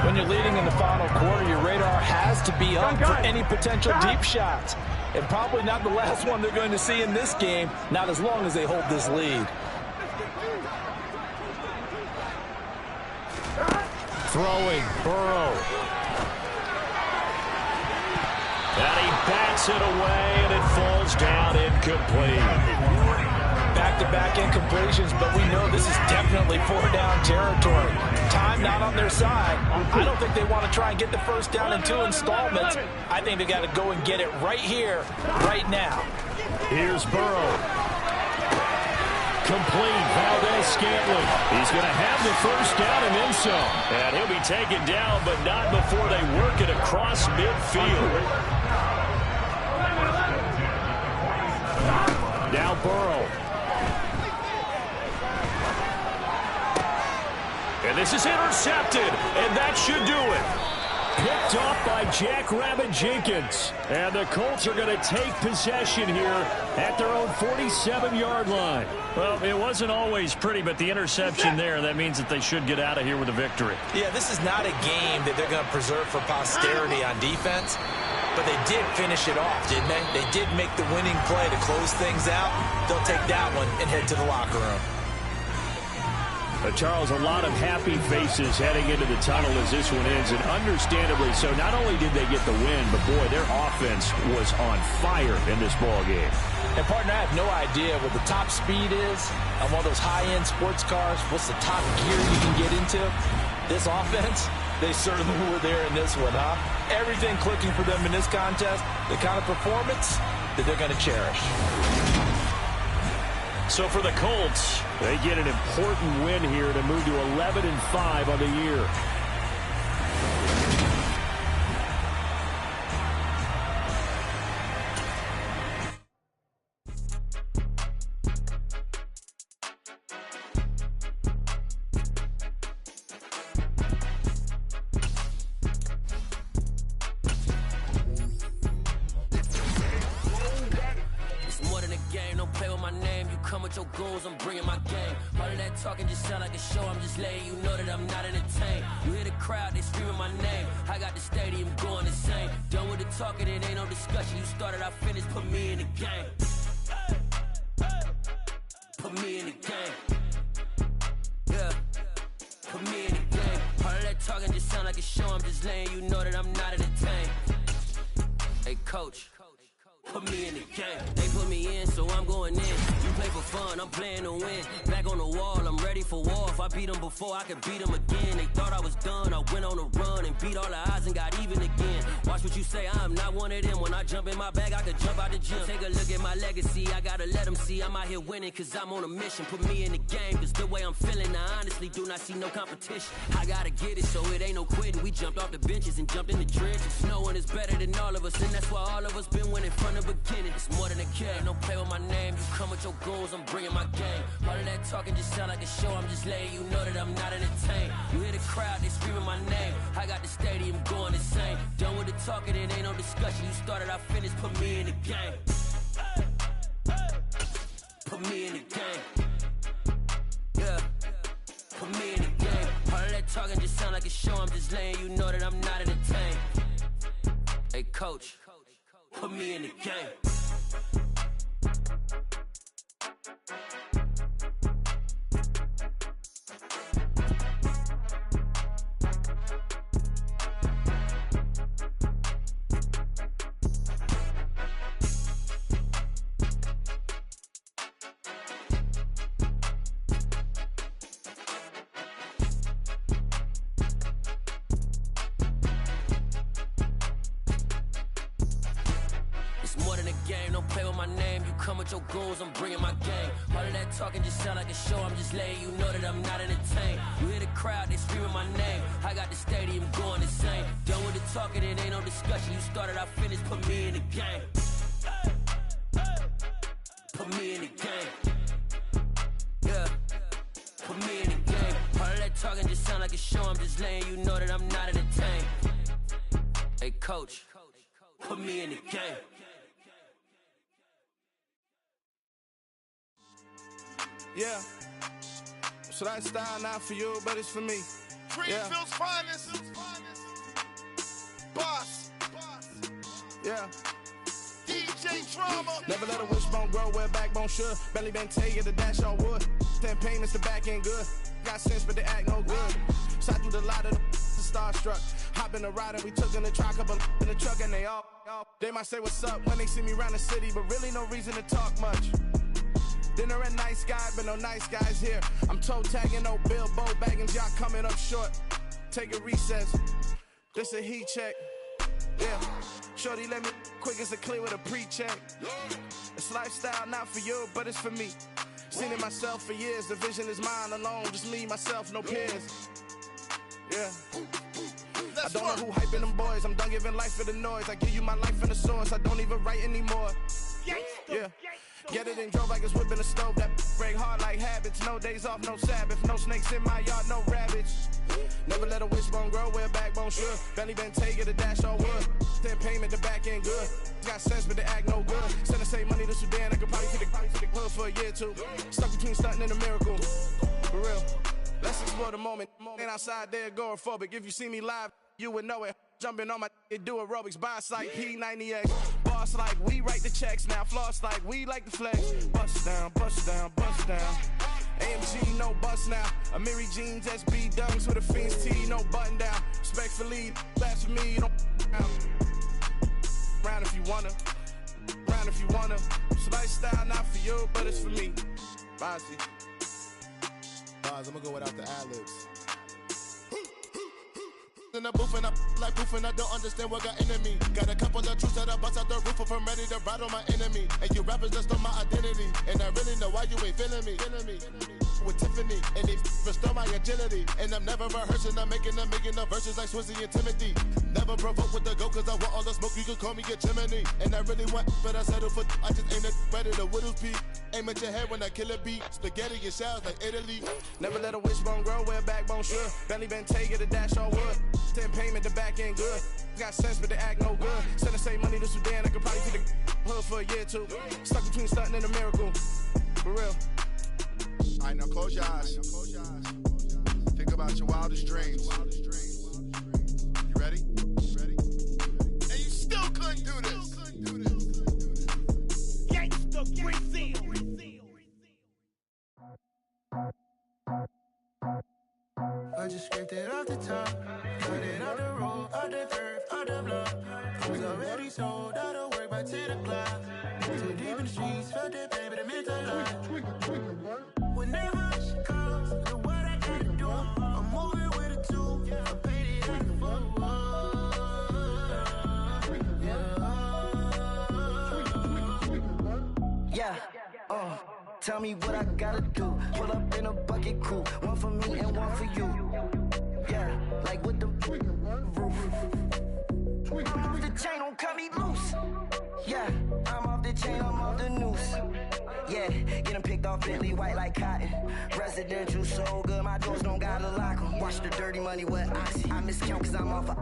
When you're leading in the final quarter, your radar has to be up for any potential deep shots. And probably not the last one they're going to see in this game, not as long as they hold this lead. Throwing, Burrow. And he bats it away, and it falls down incomplete. Back-to-back incompletions, but we know this is definitely 4-down territory. Time not on their side. I don't think they want to try and get the first down in 2 installments. I think they got to go and get it right here, right now. Here's Burrow. Complete, Valdez-Scantling. He's going to have the first down and then some. And he'll be taken down, but not before they work it across midfield. Now Burrow. And this is intercepted, and that should do it. Picked off by Jackrabbit Jenkins. And the Colts are going to take possession here at their own 47-yard line. Well, it wasn't always pretty, but the interception there, that means that they should get out of here with a victory. Yeah, this is not a game that they're going to preserve for posterity on defense, but they did finish it off, didn't they? They did make the winning play to close things out. They'll take that one and head to the locker room. Charles, a lot of happy faces heading into the tunnel as this one ends, and understandably so. Not only did they get the win, but boy, their offense was on fire in this ball game. And partner, I have no idea what the top speed is on one of those high-end sports cars. What's the top gear you can get into? This offense, they certainly were there in this one, huh? Everything clicking for them in this contest, the kind of performance that they're going to cherish. So for the Colts, they get an important win here to move to 11-5 on the year. Talking just sound like a show, I'm just letting you know that I'm not entertained. You hear the crowd, they screaming my name. I got the stadium going insane. Done with the talking, it ain't no discussion. You started, I finished, put me in the game. Put me in the game. Yeah, put me in the game. All of that talking just sound like a show, I'm just letting you know that I'm not entertained. Hey, coach, Put me in the game. They put me in, so I'm going in. You play for fun, I'm playing to win. Back on the wall, I'm ready for war. If I beat them before, I could beat them again. They thought I was done, I went on a run and beat all the odds and got even again. Watch what you say, I'm not one of them. When I jump in my bag, I could jump out the gym. Take a look at my legacy, I gotta let them see I'm out here winning, cause I'm on a mission. Put me in the game, cause the way I'm feeling, I honestly do not see no competition. I gotta get it, so it ain't no quitting. We jumped off the benches and jumped in the trenches. No one is better than all of us, and that's why all of us been winning from the beginning. It's more than a game, don't play with my name. You come with your goons, I'm bringing my game. All of that talking just sound like a show, I'm just letting you know that I'm not entertained. You hear the crowd, they screaming my name. I got the stadium going insane. Done with the talking, it ain't no discussion. You started, I finished, put me in the game. Put me in the game. Yeah, put me in the game. All of that talking just sound like a show, I'm just letting you know that I'm not entertained. Hey coach, put me in the game. Your goons, I'm bringing my game. All of that talking just sound like a show, I'm just letting you know that I'm not entertained. You hear the crowd, they screaming my name. I got the stadium going insane. Done with the talking, it ain't no discussion. You started, I finished, put me in the game. Put me in the game. Yeah, put me in the game. All of that talking just sound like a show, I'm just letting you know that I'm not entertained. Hey coach, put me in the game. Yeah, so that style not for you, but it's for me. Greenfield's finest. Boss. Yeah. DJ Drama. Never let a wishbone grow where a backbone should. Belly been take it, the dash all wood. 10 payments, the back end good. Got sense, but they act no good. Shot through the lot of the starstruck. Hop in the ride and we took in the truck, couple in the truck, and they might say what's up when they see me around the city, but really no reason to talk much. Dinner a nice guy, but no nice guys here. I'm toe tagging, no Bilbo Baggins, y'all coming up short. Take a recess, this a heat check. Yeah, shorty let me quick as a clear with a pre-check. It's lifestyle not for you, but it's for me. Seen it myself for years, the vision is mine alone. Just me, myself, no peers. Yeah. I don't know who hyping them boys, I'm done giving life for the noise. I give you my life in the source, I don't even write anymore. Yeah. Get it and drove like it's whipping a stove. That break hard like habits. No days off, no Sabbath. No snakes in my yard, no rabbits. Never let a wishbone grow where a backbone should. Belly been take it, the dash all wood. 10 payment, the back end good. Got sense, but they act no good. Send the same money to Sudan, I could probably take the hood for a year or two. Stuck between stunting and a miracle. For real. Let's explore the moment. Ain't outside there agoraphobic. If you see me live, you would know it. Jumping on my do aerobics, buy site P90X. Boss like we write the checks now. Floss like we like the flex. Bust down, bust down, bust down. AMG, no bust now. Amiri jeans, SB dunks with a Fiends T, no button down. Respectfully, blasphemy, don't round if you wanna. Round if you wanna. So lifestyle not for you, but it's for me. Bossy. Bars, I'm gonna go without the ad-libs. In the booth and I like proof and I don't understand what got into me. Got a couple of truths that I bust out the roof if I'm ready to ride on my enemy. And you rappers just on my identity, and I really know why you ain't feeling me. With Tiffany, and they restore my agility. And I'm never rehearsing, I'm making a million of verses like Swizzy and Timothy. Never provoke with the go, cause I want all the smoke, you can call me a chimney. And I really want, but I settle for, I just ain't ready to Whittles peak. Aim at your head when I kill a beat. Spaghetti and shells like Italy. Never let a wishbone grow where a backbone should. Belly been take it, the dash all wood. 10 payment, the back end good. Got sense, but they act no good. Send the same money to Sudan, I could probably take the hood for a year or two. Stuck between stunting and a miracle. For real. Alright, now close your eyes. Think about your wildest dreams. You ready? And you still couldn't do this. Gangsta Brazil. I just scraped it off the top, cut it off the road, off the turf, off the block. I was already sold out of work. by 10 o'clock. Too deep in the streets, felt that pain, but I meant a lot. Whenever she calls, know what I gotta do. I'm moving with a two, I paid it out the full. Yeah, tell me what I gotta do. Pull up in a bucket crew, one for me and one for you. Yeah, like with the roof. I'm off the chain, don't cut me loose. Yeah, I'm off the chain, I'm off the noose. Yeah, getting picked off Bentley white like cotton. Residential so good, my doors don't gotta lock 'em. Watch the dirty money with Oxy. I miscount cause I'm off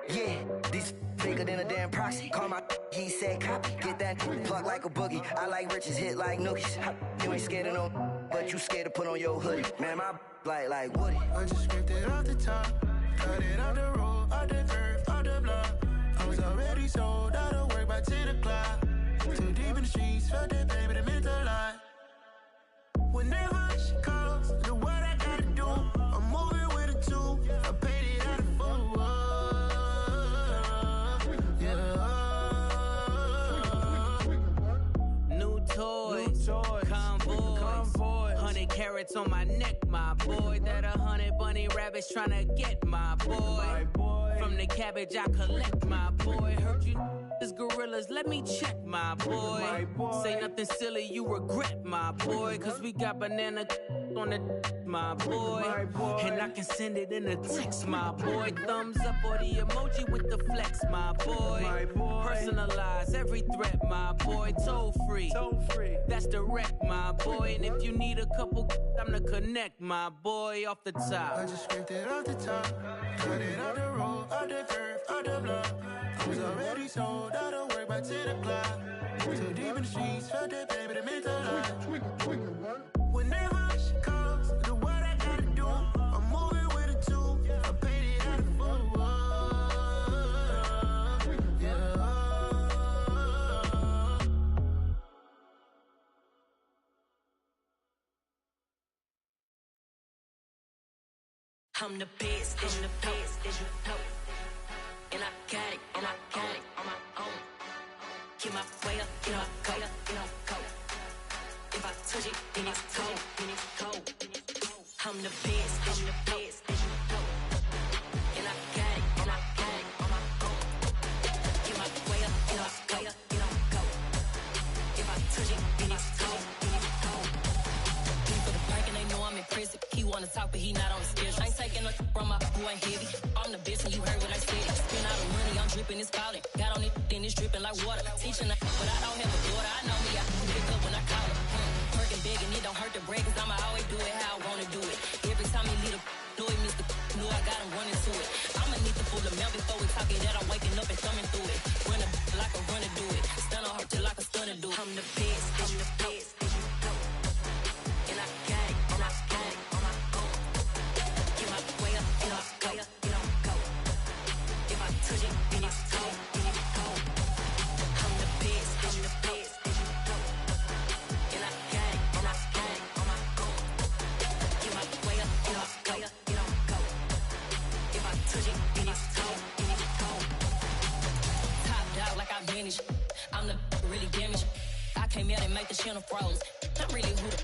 yeah, these bigger than a damn proxy. Call my he said copy. Get that plug like a boogie. I like riches, hit like nookies. You ain't scared of no, but you scared to put on your hoodie. Man, my like Woody. I just scraped it off the top. Cut it off the road, off the curve, off the block. I was already sold out of work by 10 o'clock. Too deep in the streets, felt that pain, but it meant a lot. Whenever she calls, know what I gotta do. I'm moving with a two, I paid it out of full. Toys, convoy, 100 carats on my neck, my boy. That 100 bunny rabbits tryna get my boy. From the cabbage I collect, my boy. Heard you is gorillas, let me check, my boy. Say nothing silly, you regret, my boy. Cause we got banana on the my boy. And I can send it in a text, my boy. Thumbs up or the emoji with the flex, my boy. Personalize every threat, my boy. Toll free. That's direct, my boy. And if you need a couple, I'm the connect, my boy, off the top. I just scraped it off the top. Cut it off the road, off the curve, off the block. I was already sold out of work by 10 o'clock. Too deep in the streets, felt that pain, but it meant a lot. Whenever she calls, know what I gotta do. I'm moving with a two, I paid it out of full. I'm the best, as you know, and I got it, on my own. Get my way up, get my go. If I touch it, then it's cold. I'm the best, as you know, and I got it, on my own. Get my way up, get my go. If I touch it, then it's cold. He for the park and they know I'm in prison. He wanna talk, but he not on the schedule. I ain't taking no from my boy ain't heavy. I'm the best and you heard what I said. Spend all the money, I'm dripping, it's falling. Got on it, then it's dripping like water. Teaching her, but I don't have a daughter. I know me, I pick up when I call her. Working big and it don't hurt the break, cause I'ma always do it how I wanna do it. Every time he lead a know it, Mr. Know I got him running to it. I'ma need to pull the mail before we talk it that I'm waking up and thumbing through it. Run a like a runner do it. Stun on her till like a stunner do it. I'm the best, I'm the best. And I got it, on my own. Get my way up, get my go. If I touch it, then it's cold. I'm the best, I'm the best. And I got it, on my own. Get my way up, get my go. If I touch it, then it's cold. Top dog like I manage. I'm the really damaged. I came out and make the channel froze. I'm really who the